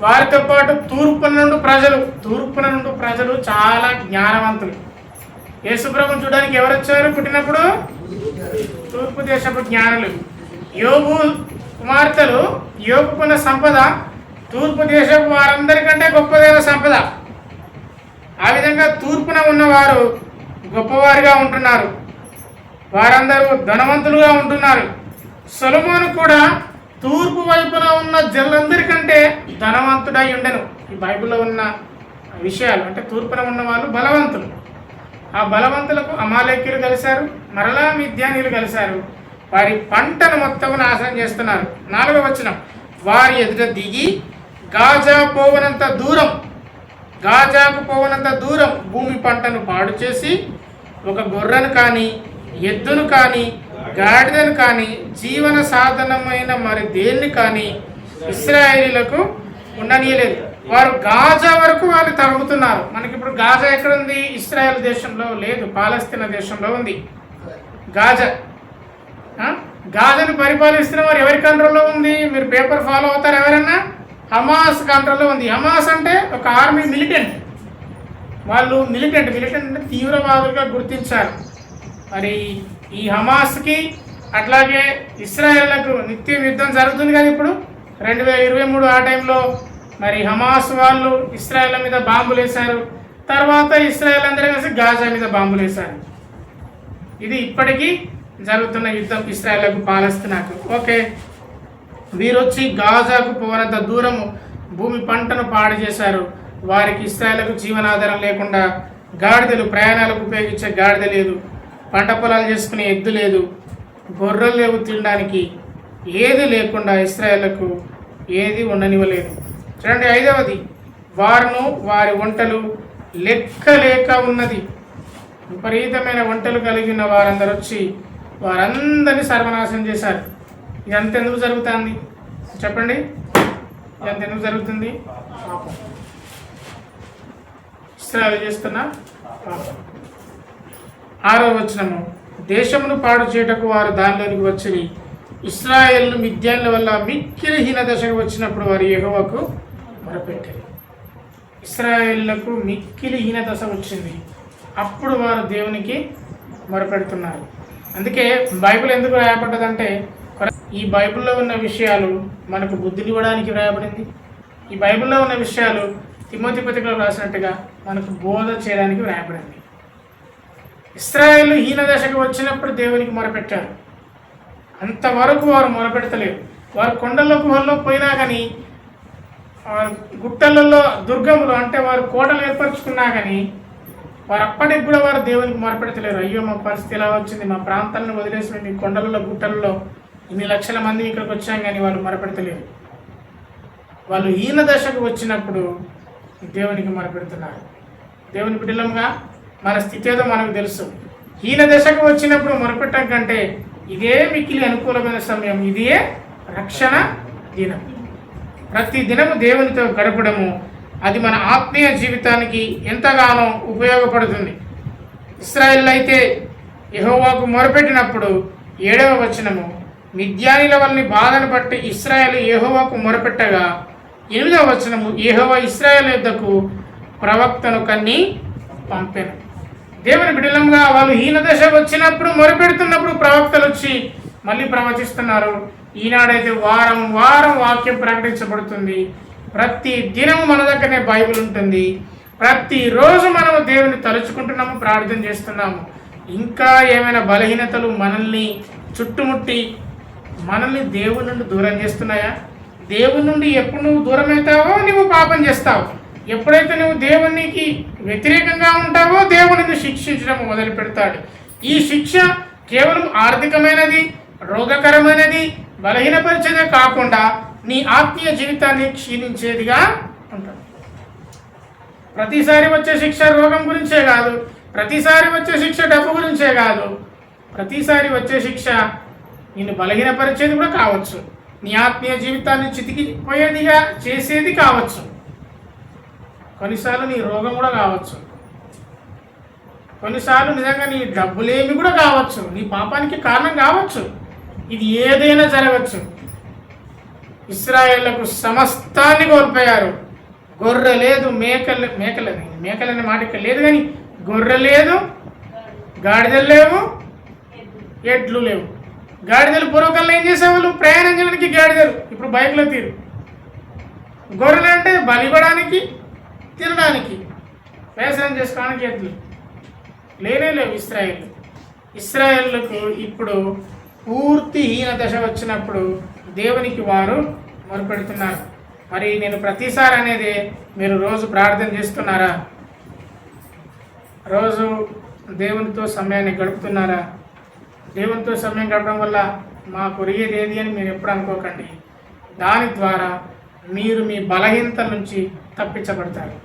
వారితో పాటు తూర్పున నుండి ప్రజలు చాలా జ్ఞానవంతులు. యేసుప్రభుని చూడడానికి ఎవరు వచ్చారు? పుట్టినప్పుడు తూర్పు దేశపు జ్ఞానులు. యోబు కుమార్తెలు, యోబుకున్న సంపద తూర్పు దేశపు వారందరికంటే గొప్పదైన సంపద. ఆ విధంగా తూర్పున ఉన్నవారు గొప్పవారిగా ఉంటున్నారు. వారందరూ ధనవంతులుగా ఉంటున్నారు. సొలొమోను కూడా తూర్పు వైపున ఉన్న జనులందరికంటే ధనవంతుడై ఉండెను. ఈ బైబిల్లో ఉన్న విషయాలు అంటే తూర్పున ఉన్న వాళ్ళు బలవంతులు. ఆ బలవంతులకు అమాలేకీయులు కలిశారు, మరలా మిద్యానీయులు కలిశారు. వారి పంటను మొత్తం నాశనం చేస్తున్నారు. 4వ వచనం, వారి ఎదుట దిగి గాజాకు పోవనంత దూరం భూమి పంటను పాడు చేసి ఒక గొర్రెను కానీ ఎద్దును కానీ గాడిదను కానీ జీవన సాధనమైన మరి దేన్ని కానీ ఇశ్రాయేలీలకు ఉండనీయలేదు. వారు గాజా వరకు వాళ్ళు తరుగుతున్నారు. మనకి ఇప్పుడు గాజా ఎక్కడ ఉంది? ఇశ్రాయేల్ దేశంలో లేదు, పాలస్తీనా దేశంలో ఉంది గాజా. గాజాను పరిపాలిస్తున్న వారు ఎవరి కంట్రోల్లో ఉంది? మీరు పేపర్ ఫాలో అవుతారు ఎవరన్నా? హమాస్ కంట్రోల్లో ఉంది. హమాస్ అంటే ఒక ఆర్మీ మిలిటెంట్. వాళ్ళు మిలిటెంట్ అంటే తీవ్రవాదులుగా గుర్తించారు. మరి ఈ హమాస్కి అట్లాగే ఇశ్రాయేళ్లకు నిత్యం యుద్ధం జరుగుతుంది కదా. ఇప్పుడు 2023 ఆ టైంలో మరి హమాస్ వాళ్ళు ఇశ్రాయేల్ మీద బాంబులు వేశారు. తర్వాత ఇశ్రాయేల్ అందరూ కలిసి గాజా మీద బాంబులు వేశారు. ఇది ఇప్పటికీ జరుగుతున్న యుద్ధం ఇశ్రాయేళ్లకు పాలస్తీనాకు. ఓకే, వీరు వచ్చి గాజాకు పోనంత దూరము భూమి పంటను పాడు చేశారు. వారికి ఇశ్రాయేళ్లకు జీవనాధారం లేకుండా గాడిదలు, ప్రయాణాలకు ఉపయోగించే గాడిద లేదు, పంట పొలాలు చేసుకునే ఎద్దు లేదు, గొర్రెలు లేవు, తినడానికి ఏది లేకుండా ఇశ్రాయేళ్లకు ఏది ఉండనివ్వలేదు. చూడండి 5వది, వారును వారి వంటలు లెక్కలేక ఉన్నది. విపరీతమైన వంటలు కలిగిన వారందరూ వచ్చి వారందరినీ సర్వనాశనం చేశారు. ఇదంతా ఎందుకు జరుగుతుంది చెప్పండి? ఇదంతా ఎందుకు జరుగుతుంది? పాపం, ఇశ్రాయేలు చేస్తున్న పాపం. 6వ వచనము, దేశమును పాడు చేయటకు వారు దానిలోనికి వచ్చి ఇశ్రాయేలు మిద్యానుల వల్ల మిక్కిలి హీన దశకు వచ్చినప్పుడు వారు యెహోవాకు మొరపెట్టారు. ఇశ్రాయేలులకు మిక్కిలి హీన దశ వచ్చింది, అప్పుడు వారు దేవునికి మొరపెడుతున్నారు. అందుకే బైబిల్ ఎందుకు రాయబడ్డదంటే ఈ బైబిల్లో ఉన్న విషయాలు మనకు బుద్ధినివ్వడానికి రాయబడింది. ఈ బైబిల్లో ఉన్న విషయాలు తిమోతి పత్రికలో రాసినట్టుగా మనకు బోధ చేయడానికి రాయబడింది. ఇశ్రాయేలు హీన దశకు వచ్చినప్పుడు దేవునికి మొరపెట్టారు. అంతవరకు వారు మొరపెడతలేరు. వారు కొండల్లో గుహల్లో పోయినా కానీ, గుట్టలలో దుర్గములు అంటే వారు కోటలు ఏర్పరచుకున్నా కానీ వారు అప్పటికి కూడా వారు దేవునికి మొరపెడతలేరు. అయ్యో మా పరిస్థితి ఎలా వచ్చింది, మా ప్రాంతాలను వదిలేసి మేము ఈ కొండలలో గుట్టలలో ఇన్ని లక్షల మంది ఇక్కడికి వచ్చాం కానీ వాళ్ళు మొరపెడతలేరు. వాళ్ళు హీన దశకు వచ్చినప్పుడు దేవునికి మొరపెడుతున్నారు. దేవుని బిడ్డలంగా మన స్థితి ఏదో మనకు తెలుసు. హీన దశకు వచ్చినప్పుడు మొరపెట్టడం కంటే ఇదే మిక్కిలి అనుకూలమైన సమయం, ఇదే రక్షణ దినం. ప్రతి దినము దేవునితో గడపడము అది మన ఆత్మీయ జీవితానికి ఎంతగానో ఉపయోగపడుతుంది. ఇశ్రాయేలు అయితే యెహోవాకు మొరపెట్టినప్పుడు 7వ వచనము, మిద్యానీల వల్లని బాధను బట్టి ఇశ్రాయేలు యెహోవాకు మొరపెట్టగా 8వ వచనము, యెహోవా ఇశ్రాయేలు యొద్దకు ప్రవక్తను కన్ని పంపెను. దేవుని బిడ్డలంగా వాళ్ళు హీన దశ వచ్చినప్పుడు మొరపెడుతున్నప్పుడు ప్రవక్తలు వచ్చి మళ్ళీ ప్రవచిస్తున్నారు. ఈనాడైతే వారం వారం వాక్యం ప్రకటించబడుతుంది. ప్రతి దినము మన దగ్గరనే బైబిల్ ఉంటుంది. ప్రతిరోజు మనము దేవుని తలుచుకుంటున్నాము, ప్రార్థన చేస్తున్నాము. ఇంకా ఏమైనా బలహీనతలు మనల్ని చుట్టుముట్టి మనల్ని దేవుని నుండి దూరం చేస్తున్నాయా? దేవుని నుండి ఎప్పుడు నువ్వు దూరం అవుతావో నువ్వు పాపం చేస్తావు. ఎప్పుడైతే నువ్వు దేవునికి వ్యతిరేకంగా ఉంటావో దేవుని నిన్ను శిక్షించడం మొదలు పెడతాడు. ఈ శిక్ష కేవలం ఆర్థికమైనది, రోగకరమైనది, బలహీనపరిచేదే కాకుండా నీ ఆత్మీయ జీవితాన్ని క్షీణించేదిగా ఉంటుంది. ప్రతిసారి వచ్చే శిక్ష రోగం గురించే కాదు, ప్రతిసారి వచ్చే శిక్ష డబ్బు గురించే కాదు, ప్రతిసారి వచ్చే శిక్ష నిన్ను బలహీనపరిచేది కూడా కావచ్చు, నీ ఆత్మీయ జీవితాన్ని చితికిపోయేదిగా చేసేది కావచ్చు, కొన్నిసార్లు నీ రోగం కూడా కావచ్చు, కొన్నిసార్లు నిజంగా నీ డబ్బులేమి కూడా కావచ్చు, నీ పాపానికి కారణం కావచ్చు. ఇది ఏదైనా జరగచ్చు. ఇశ్రాయేళ్లకు సమస్తాన్ని కోల్పోయారు. గొర్రె లేదు, మేకలనే మాట ఇక్కడ లేదు, కానీ గొర్రె లేదు, గాడిదలు లేవు, ఎడ్లు లేవు. గాడిదలు పూర్వకాలంలో ఏం చేసేవాళ్ళు? ప్రయాణం చేయడానికి గాడిదలు, ఇప్పుడు బైక్లో తీరు. గొర్రెలు అంటే బలివ్వడానికి, తినడానికి, వ్యవసాయం చేసుకోవడానికి ఎద్దులు లేవు. ఇశ్రాయేళ్లకు ఇప్పుడు పూర్తి హీన దశ వచ్చినప్పుడు దేవునికి వారు మొరపెడుతున్నారు. మరి నేను ప్రతిసారి అనేది మీరు రోజు ప్రార్థన చేస్తున్నారా? రోజు దేవునితో సమయాన్ని గడుపుతున్నారా? దేవునితో సమయం గడపడం వల్ల మాకు ఒరిగేది ఏది అని మీరు ఎప్పుడు అనుకోకండి. దాని ద్వారా మీరు మీ బలహీనతల నుంచి తప్పించబడతారు.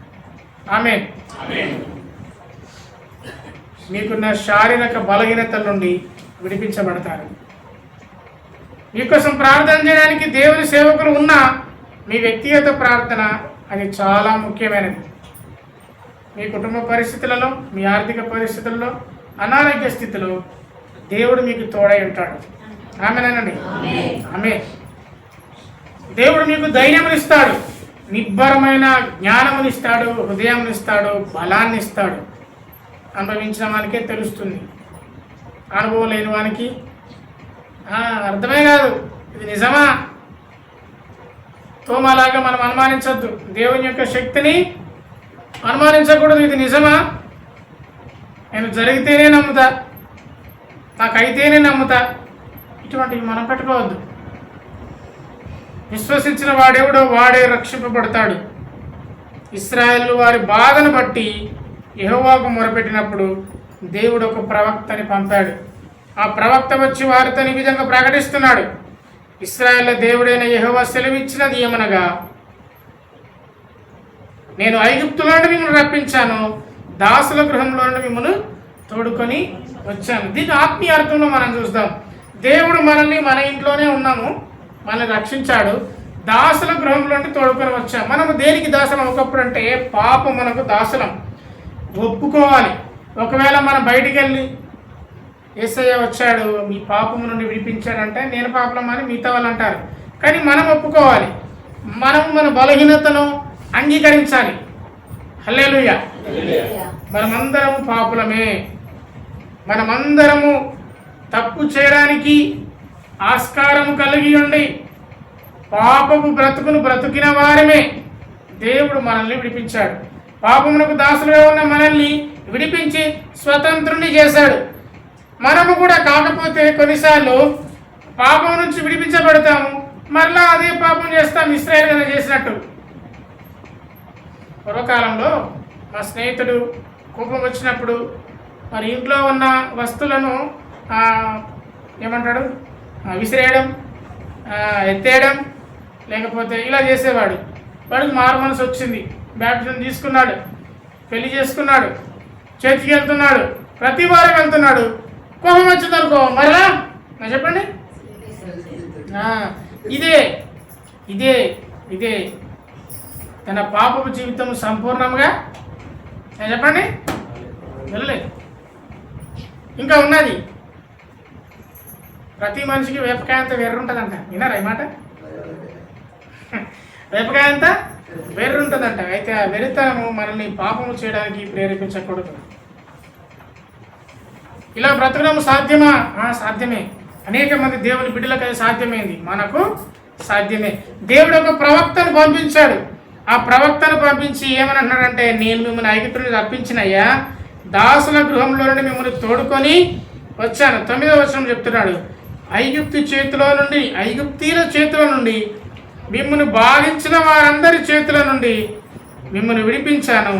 ఆమేన్. మీకున్న శారీరక బలహీనతల నుండి విడిపించబడతారు. మీకోసం ప్రార్థన చేయడానికి దేవుని సేవకులు ఉన్న మీ వ్యక్తిగత ప్రార్థన అది చాలా ముఖ్యమైనది. మీ కుటుంబ పరిస్థితులలో, మీ ఆర్థిక పరిస్థితుల్లో, అనారోగ్య స్థితిలో దేవుడు మీకు తోడై ఉంటాడు. ఆమేనండి. ఆమేన్. దేవుడు మీకు ధైర్యమునిస్తాడు, నిబ్బరమైన జ్ఞానమునిస్తాడు, హృదయమునిస్తాడు, బలాన్ని ఇస్తాడు. అనుభవించిన వానికే తెలుస్తుంది. అనుభవం లేని వానికి అర్థమే కాదు ఇది నిజమా. తోమలాగా మనం అనుమానించద్దు. దేవుని యొక్క శక్తిని అనుమానించకూడదు. ఇది నిజమా, నేను జరిగితేనే నమ్ముతా, నాకైతేనే నమ్ముతా, ఇటువంటివి మనం పెట్టుకోవద్దు. విశ్వసించిన వాడెవడో వాడే రక్షింపబడతాడు. ఇశ్రాయేలు వారి బాధను బట్టి యెహోవాకు మొరపెట్టినప్పుడు దేవుడు ఒక ప్రవక్తని పంపాడు. ఆ ప్రవక్త వచ్చి వారితో ఈ విధంగా ప్రకటిస్తున్నాడు. ఇశ్రాయేలు దేవుడైన యెహోవా సెలవిచ్చినది ఏమనగా, నేను ఐగుప్తులో నుండి మిమ్మల్ని రప్పించాను, దాసుల గృహంలో నుండి మిమ్మల్ని తోడుకొని వచ్చాను. దీని ఆత్మీయ అర్థంలో మనం చూద్దాం. దేవుడు మనల్ని మన ఇంట్లోనే ఉన్నాము, మనల్ని రక్షించాడు, దాసుల గృహంలో నుండి తోడుకొని వచ్చాము. మనము దేనికి దాసులం ఒకప్పుడు అంటే పాపం మనకు దాసులం. ఒప్పుకోవాలి. ఒకవేళ మనం బయటికి వెళ్ళి యేసయ్య వచ్చాడు మీ పాపము నుండి విడిపించాడంటే నేను పాపలం అని మిగతా వాళ్ళు అంటారు. కానీ మనం ఒప్పుకోవాలి, మనం మన బలహీనతను అంగీకరించాలి. హల్లెలూయా. మనమందరము పాపులమే, మనమందరము తప్పు చేయడానికి ఆస్కారము కలిగి ఉండి పాపపు బ్రతుకును బ్రతుకిన వారమే. దేవుడు మనల్ని విడిపించాడు. పాపమునకు దాసులుగా ఉన్న మనల్ని విడిపించి స్వతంత్రుని చేశాడు. మనము కూడా కాకపోతే కొన్నిసార్లు పాపం నుంచి విడిపించబడతాము, మరలా అదే పాపం చేస్తాం, ఇశ్రాయేలు కదా చేసినట్టు. పూర్వకాలంలో మా స్నేహితుడు కోపం వచ్చినప్పుడు మరి ఇంట్లో ఉన్న వస్తువులను ఏమంటాడు విసిరేయడం, ఎత్తేయడం, లేకపోతే ఇలా చేసేవాడు. వాడికి మారు మనసు వచ్చింది, బ్యాప్టిజం తీసుకున్నాడు, పెళ్లి చేసుకున్నాడు, చర్చికి వెళ్తున్నాడు, ప్రతి వారం వెళ్తున్నాడు. కోపం వచ్చిందనుకో మరలా చెప్పండి, ఇదే ఇదే ఇదే తన పాపపు జీవితం సంపూర్ణంగా చెప్పండి వెళ్ళలేదు. ఇంకా ఉన్నది, ప్రతి మనిషికి వేపకాయ అంతా వెర్రుంటుందంట. విన్నారా ఈ మాట? వేపకాయ అంతా వెర్రుంటుందంట. అయితే ఆ వెరితనము మనల్ని పాపము చేయడానికి ప్రేరేపించకూడదు. ఇలా బ్రతకడం సాధ్యమా? సాధ్యమే. అనేక మంది దేవుని బిడ్డలకు అది సాధ్యమైంది, మనకు సాధ్యమే. దేవుడు ఒక ప్రవక్తను పంపించాడు. ఆ ప్రవక్తను పంపించి ఏమనంటున్నాడంటే, నేను మిమ్మల్ని ఐగుప్తు నుండి రప్పించినయ్యా, దాసుల గృహంలో నుండి మిమ్మల్ని తోడుకొని వచ్చాను. 9వ వచనం చెప్తున్నాడు, ఐగుప్తీల చేతిలో నుండి మిమ్మల్ని బాధించిన వారందరి చేతుల నుండి మిమ్మల్ని విడిపించాను,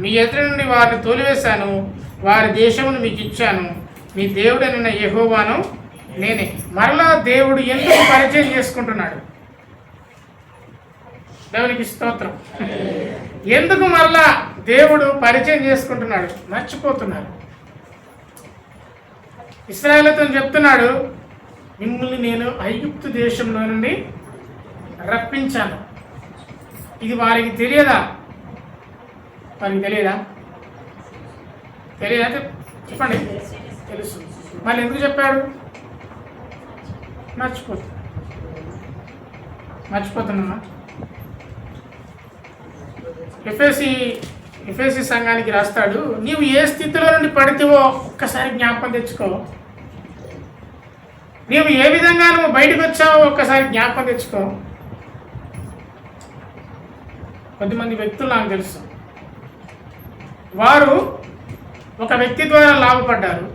మీ ఎదురు నుండి వారిని తోలివేశాను, వారి దేశమును మీకు ఇచ్చాను, మీ దేవుడైన యెహోవాను నేనే. మరలా దేవుడు ఎందుకు పరిచయం చేసుకుంటున్నాడు? దేవునికి స్తోత్రం. ఎందుకు మరలా దేవుడు పరిచయం చేసుకుంటున్నాడు? మర్చిపోతున్నారు. ఇశ్రాయేలుతో చెప్తున్నాడు, మిమ్మల్ని నేను ఐగుప్తు దేశంలో నుండి రప్పించాను. ఇది వారికి తెలియదా? వారికి తెలియదా? తెలియదా? చెప్పండి. తెలుసు. మళ్ళీ ఎందుకు చెప్పాడు? మర్చిపోతున్నా. ఎఫెసీ సంఘానికి రాస్తాడు, నీవు ఏ స్థితిలో నుండి పడితేవో ఒక్కసారి జ్ఞాపకం తెచ్చుకో. నీవు ఏ విధంగా నువ్వు బయటకు వచ్చావో ఒక్కసారి జ్ఞాపకం తెచ్చుకో. కొద్దిమంది వ్యక్తులు నాకు తెలుసు, వారు ఒక వ్యక్తి ద్వారా లాభపడ్డారు.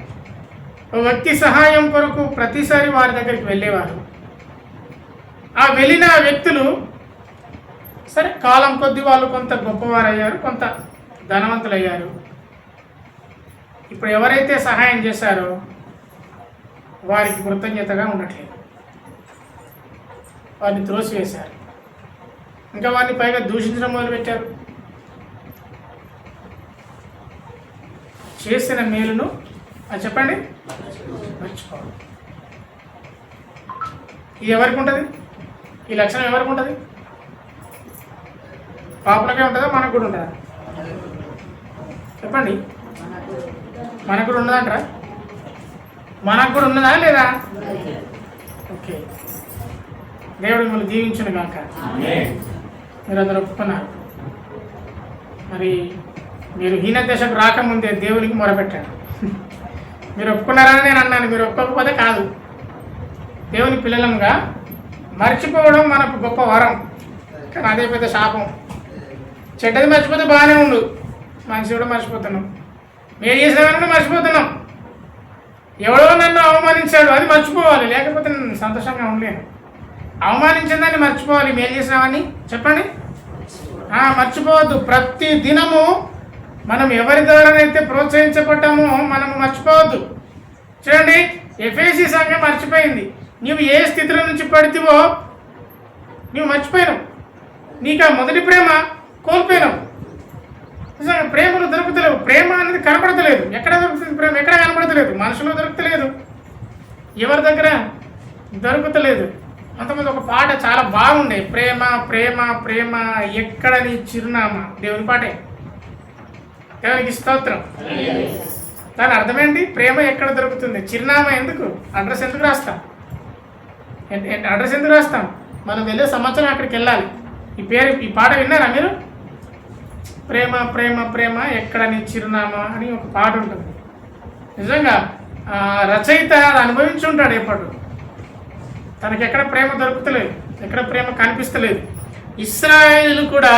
ఒక వ్యక్తి సహాయం కొరకు ప్రతిసారి వారి దగ్గరికి వెళ్ళేవారు. ఆ వెళ్ళిన వ్యక్తులు సరే కాలం కొద్ది వాళ్ళు కొంత గొప్పవారయ్యారు, కొంత ధనవంతులయ్యారు. ఇప్పుడు ఎవరైతే సహాయం చేశారో వారికి కృతజ్ఞతగా ఉండట్లేదు, వారిని త్రోసివేశారు, ఇంకా వారిని పైగా దూషించడం మొదలుపెట్టారు. చేసిన మేలును చెప్పండి మర్చిపోవాలి. ఇది ఎవరికి ఉంటుంది? ఈ లక్షణం ఎవరికి ఉంటుంది? పాపులకే ఉంటుందా, మనకు కూడా ఉంటుందా? చెప్పండి. మనకు కూడా ఉన్నదంటారా? మనకు కూడా ఉన్నదా లేదా? ఓకే, దేవుడు మిమ్మల్ని దీవించును కాక. మీరు అందరూ ఒప్పుకున్నారు. మరి మీరు హీన దశకు రాకముందే దేవునికి మొరపెట్టాడు. మీరు ఒప్పుకున్నారని నేను అన్నాను, మీరు ఒప్పుకోకపోతే కాదు. దేవుని పిల్లలంగా మర్చిపోవడం మనకు గొప్ప వరం, కానీ అదే పెద్ద శాపం. చెడ్డది మర్చిపోతే బాగానే ఉండు, మనిషి కూడా మర్చిపోతున్నాం. మేము చేసినవన్నీ మర్చిపోతున్నాం. ఎవడో నన్ను అవమానించాడు, అది మర్చిపోవాలి, లేకపోతే నేను సంతోషంగా ఉండలేను. అవమానించిన దాన్ని మర్చిపోవాలి, మేలు చేసినవన్నీ చెప్పండి మర్చిపోవద్దు. ప్రతి దినము మనం ఎవరి ద్వారానైతే ప్రోత్సహించబడ్డామో మనము మర్చిపోవద్దు. చూడండి, ఎఫెసీ సంఘం మర్చిపోయింది. నువ్వు ఏ స్థితిలో నుంచి పడితేవో నువ్వు మర్చిపోయినావు. నీకు ఆ మొదటి ప్రేమ కోల్పోయినావు. నిజంగా ప్రేమలు దొరుకుతలేవు. ప్రేమ అనేది కనపడతలేదు. ఎక్కడ దొరుకుతుంది ప్రేమ? ఎక్కడ కనపడతలేదు. మనుషులు దొరుకుతలేదు, ఎవరి దగ్గర దొరుకుతలేదు. అంతమంది ఒక పాట చాలా బాగుండే, ప్రేమ ప్రేమ ప్రేమ ఎక్కడ నీ చిరునామా. దేవుని పాటే, దేవునికి స్తోత్రం. దాని అర్థమేంటి? ప్రేమ ఎక్కడ దొరుకుతుంది? చిరునామా ఎందుకు? అడ్రస్ ఎందుకు రాస్తాం? అడ్రస్ ఎందుకు రాస్తాం? మనం వెళ్ళే సంవత్సరం అక్కడికి వెళ్ళాలి. ఈ పాట విన్నారా మీరు? ప్రేమ ప్రేమ ప్రేమ ఎక్కడ నీ చిరునామా అని ఒక పాట ఉంటుంది. నిజంగా రచయిత అది అనుభవించి ఉంటాడు. ఎప్పుడు తనకి ఎక్కడ ప్రేమ దొరుకుతలేదు, ఎక్కడ ప్రేమ కనిపిస్తలేదు. ఇశ్రాయేలు కూడా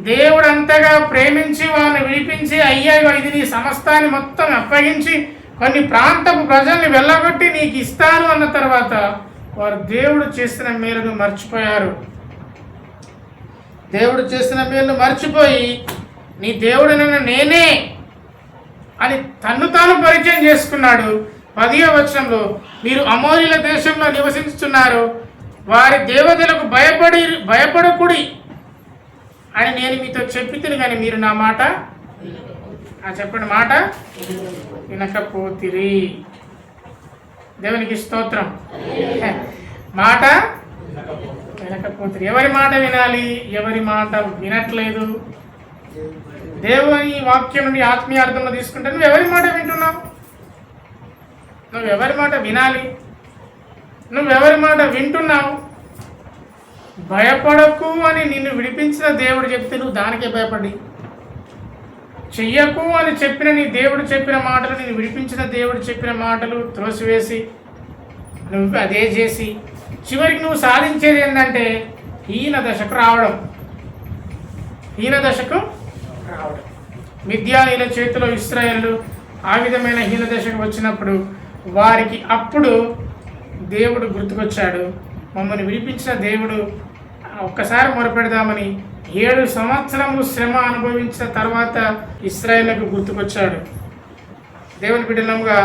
దేవుడు అంతగా ప్రేమించి వారిని విడిపించి, అయ్యాయో ఇది నీ సమస్తాన్ని మొత్తం అప్పగించి కొన్ని ప్రాంతపు ప్రజల్ని వెళ్ళగొట్టి నీకు ఇస్తాను అన్న తర్వాత వారు దేవుడు చేసిన మేలును మర్చిపోయారు. దేవుడు చేసిన మేలును మర్చిపోయి నీ దేవుడినైనా నేనే అని తన్ను తాను పరిచయం చేసుకున్నాడు. 10వ వచనంలో మీరు అమోరీల దేశంలో నివసించుతున్నారు, వారి దేవతలకు భయపడకుడి అని నేను మీతో చెప్పితిని, కానీ మీరు నా మాట చెప్పండి మాట వినకపోతిరి. దేవునికి స్తోత్రం. మాట వినకపోతిరి. ఎవరి మాట వినాలి? ఎవరి మాట వినట్లేదు. దేవుని వాక్యం నుండి ఆత్మీయ అర్థంలో తీసుకుంటే నువ్వు ఎవరి మాట వింటున్నావు? నువ్వు ఎవరి మాట వినాలి? నువ్వెవరి మాట వింటున్నావు? భయపడకు అని నిన్ను విడిపించిన దేవుడు చెప్తే నువ్వు దానికే భయపడి, చెయ్యకు అని చెప్పిన నీ దేవుడు చెప్పిన మాటలు, నేను విడిపించిన దేవుడు చెప్పిన మాటలు త్రోసివేసి నువ్వు అదే చేసి చివరికి నువ్వు సాధించేది ఏంటంటే హీన దశకు రావడం. హీన దశకు రావడం. మిద్యానీయుల చేతిలో ఇశ్రాయేలు ఆ విధమైన హీన దశకు వచ్చినప్పుడు వారికి అప్పుడు దేవుడు గుర్తుకొచ్చాడు. మమ్మల్ని విడిపించిన దేవుడు ఒక్కసారి మొరపెడదామని 7 సంవత్సరములు శ్రమ అనుభవించిన తర్వాత ఇశ్రాయేలుకు గుర్తుకొచ్చాడు. దేవుని బిడ్డలముగా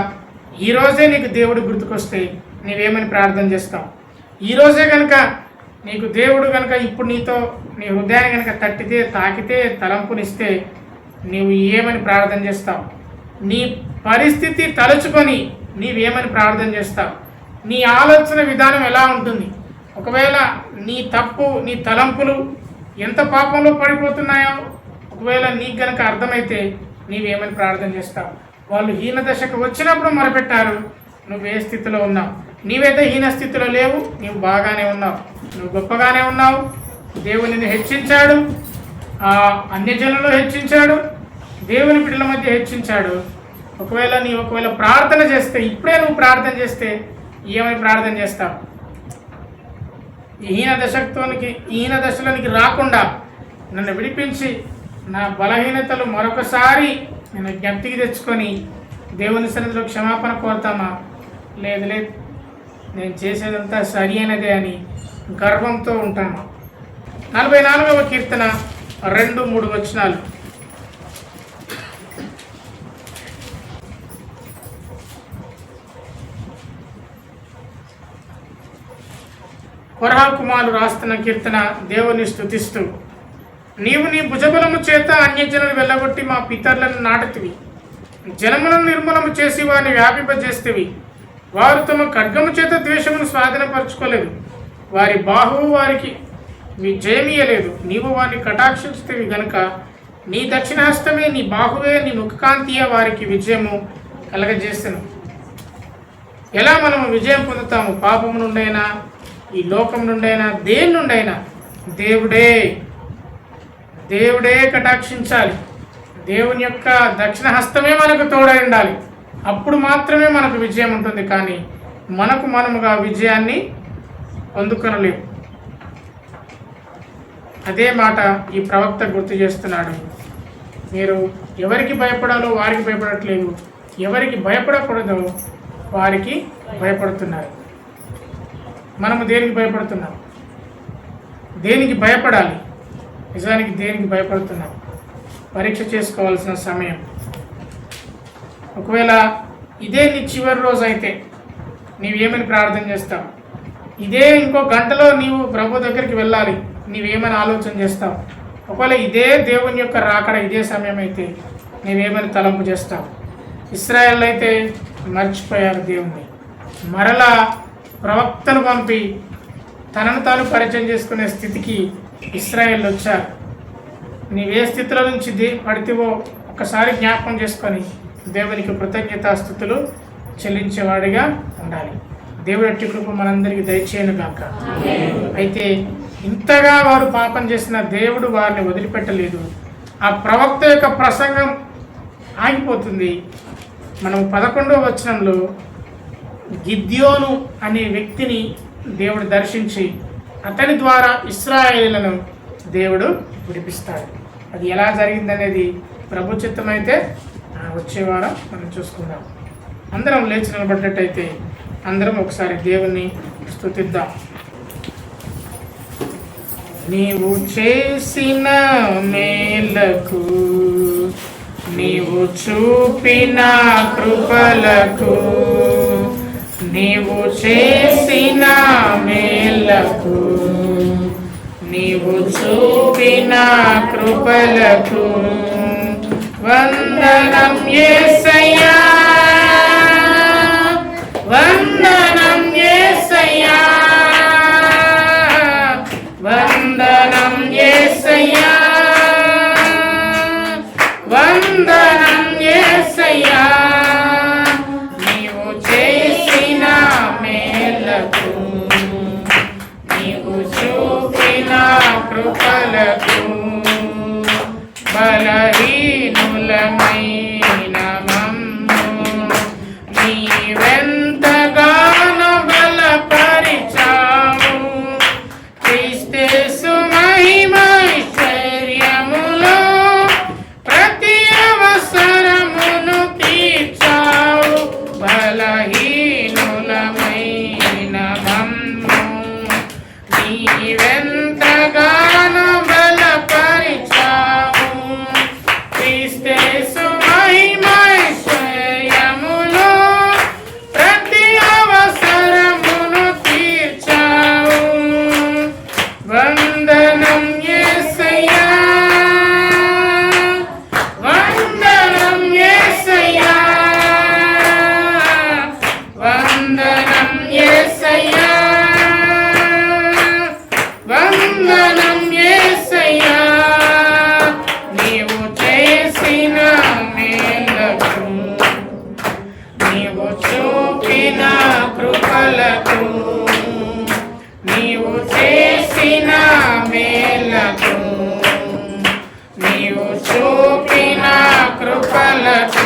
ఈరోజే నీకు దేవుడు గుర్తుకొస్తే నీవేమని ప్రార్థన చేస్తావు? ఈరోజే కనుక నీకు దేవుడు కనుక ఇప్పుడు నీతో నీ హృదయాన్ని కనుక తట్టితే, తాకితే, తలంపునిస్తే నీవు ఏమని ప్రార్థన చేస్తావు? నీ పరిస్థితి తలుచుకొని నీవేమని ప్రార్థన చేస్తావు? నీ ఆలోచన విధానం ఎలా ఉంటుంది? ఒకవేళ నీ తప్పు, నీ తలంపులు ఎంత పాపంలో పడిపోతున్నాయో ఒకవేళ నీకు కనుక అర్థమైతే నీవేమని ప్రార్థన చేస్తావు? వాళ్ళు హీన దశకు వచ్చినప్పుడు మొరపెట్టారు, నువ్వు ఏ స్థితిలో ఉన్నావు? నీవైతే హీన స్థితిలో లేవు, నీవు బాగానే ఉన్నావు, నువ్వు గొప్పగానే ఉన్నావు. దేవుని నిన్ను హెచ్చించాడు, అన్యజనులలో హెచ్చించాడు, దేవుని బిడ్డల మధ్య హెచ్చించాడు. ఒకవేళ ప్రార్థన చేస్తే, ఇప్పుడే నువ్వు ప్రార్థన చేస్తే ఏమని ప్రార్థన చేస్తావు? హీన దశలోనికి రాకుండా నన్ను విడిపించి నా బలహీనతలు మరొకసారి నేను జ్ఞప్తికి తెచ్చుకొని దేవుని సన్నిధిలో క్షమాపణ కోరుతామా? లేదు నేను చేసేదంతా సరి అయినదే అని గర్వంతో ఉంటాను. 44వ కీర్తన 2-3 వచనాలు. కొరహా కుమారులు రాస్తున్న కీర్తన దేవుని స్తుతిస్తూ, నీవు నీ భుజబలము చేత అన్యజనులు వెళ్ళగొట్టి మా పితరులను నాటుతివి. జనములను నిర్మూలము చేసి వారిని వ్యాపింపజేస్తేవి. వారు తమ ఖడ్గము చేత ద్వేషమును స్వాధీనపరచుకోలేదు. వారి బాహువు వారికి జయమీయలేదు. నీవు వారిని కటాక్షిస్తేవి గనుక నీ దక్షిణహస్తమే, నీ బాహువే, నీ ముఖకాంతియే వారికి విజయము కలగజేసెను. ఎలా మనము విజయం పొందుతాము? పాపము నుండైనా, ఈ లోకం నుండైనా, దేని నుండైనా దేవుడే కటాక్షించాలి. దేవుని యొక్క దక్షిణ హస్తమే మనకు తోడై ఉండాలి. అప్పుడు మాత్రమే మనకు విజయం ఉంటుంది. కానీ మనముగా విజయాన్ని పొందుకొనలేము. అదే మాట ఈ ప్రవక్త గుర్తు చేస్తున్నాడు. మీరు ఎవరికి భయపడాలో వారికి భయపడట్లేదు, ఎవరికి భయపడకూడదో వారికి భయపడుతున్నారు. మనము దేనికి భయపడుతున్నాం? దేనికి భయపడాలి? నిజానికి దేనికి భయపడుతున్నాం? పరీక్ష చేసుకోవాల్సిన సమయం. ఒకవేళ ఇదే నీ చివరి రోజు అయితే నీవేమని ప్రార్థన చేస్తావు? ఇదే ఇంకో గంటలో నీవు ప్రభు దగ్గరికి వెళ్ళాలి, నీవేమని ఆలోచన చేస్తావు? ఒకవేళ ఇదే దేవుని యొక్క రాకడ ఇదే సమయం అయితే నీవేమని తలంపు చేస్తావు? ఇశ్రాయేల్ అయితే మర్చిపోయారు దేవుణ్ణి. మరలా ప్రవక్తను పంపి తనను తాను పరిచయం చేసుకునే స్థితికి ఇశ్రాయేల్ వచ్చారు. నీవే స్థితిలో నుంచి పడితేవో ఒకసారి జ్ఞాపకం చేసుకొని దేవునికి కృతజ్ఞతాస్తుతులు చెల్లించేవాడిగా ఉండాలి. దేవుడి అట్టి కృప మనందరికీ దయచేయను గాక. అయితే ఇంతగా వారు పాపం చేసిన దేవుడు వారిని వదిలిపెట్టలేదు. ఆ ప్రవక్త యొక్క ప్రసంగం ఆగిపోతుంది. మనం 11వ వచనంలో గిద్యోను అనే వ్యక్తిని దేవుడు దర్శించి అతని ద్వారా ఇశ్రాయేలులను దేవుడు విడిపిస్తాడు. అది ఎలా జరిగిందనేది ప్రభు చిత్తమైతే వచ్చే వారం మనం చూసుకుందాం. అందరం లేచి నిలబడ్డట్టయితే అందరం ఒకసారి దేవుణ్ణి స్తుతిద్దాం. నీవు చేసిన మేలకు, నీవు చూపిన కృపలకు, నీవు చేసిన మేలకు, నీవు చూపిన కృపలకు వందనం యేసయ్యా, వందనం యేసయ్యా, వందనం యేసయ్యా, వందనం యేసయ్యా. నీవు చేసిన మేలకు, నీవు చూపిన కృపలకు బలహీనులమైన మమ్ము నీవెంతగానో బలపరిచావు. క్రీస్తు మహిమైశ్వర్యములో ప్రతి అవసరమును తీర్చావు. బలహీనులమైన మమ్ము నీవెంతగానో బలపరిచావు. క్రీస్తు మహిమైశ్వర్యములో ప్రతి అవసరమును తీర్చావు. వందనం యేసయ్యా, వందనం యేసయ్యా, వందనం యేసయ్యా, వందనం యేసయ్యా. నీవు చేసిన మేలకు, నీవు చూపిన కృపలకు, నీవు చేసిన మేలకు, నీవు చూపిన కృపలకు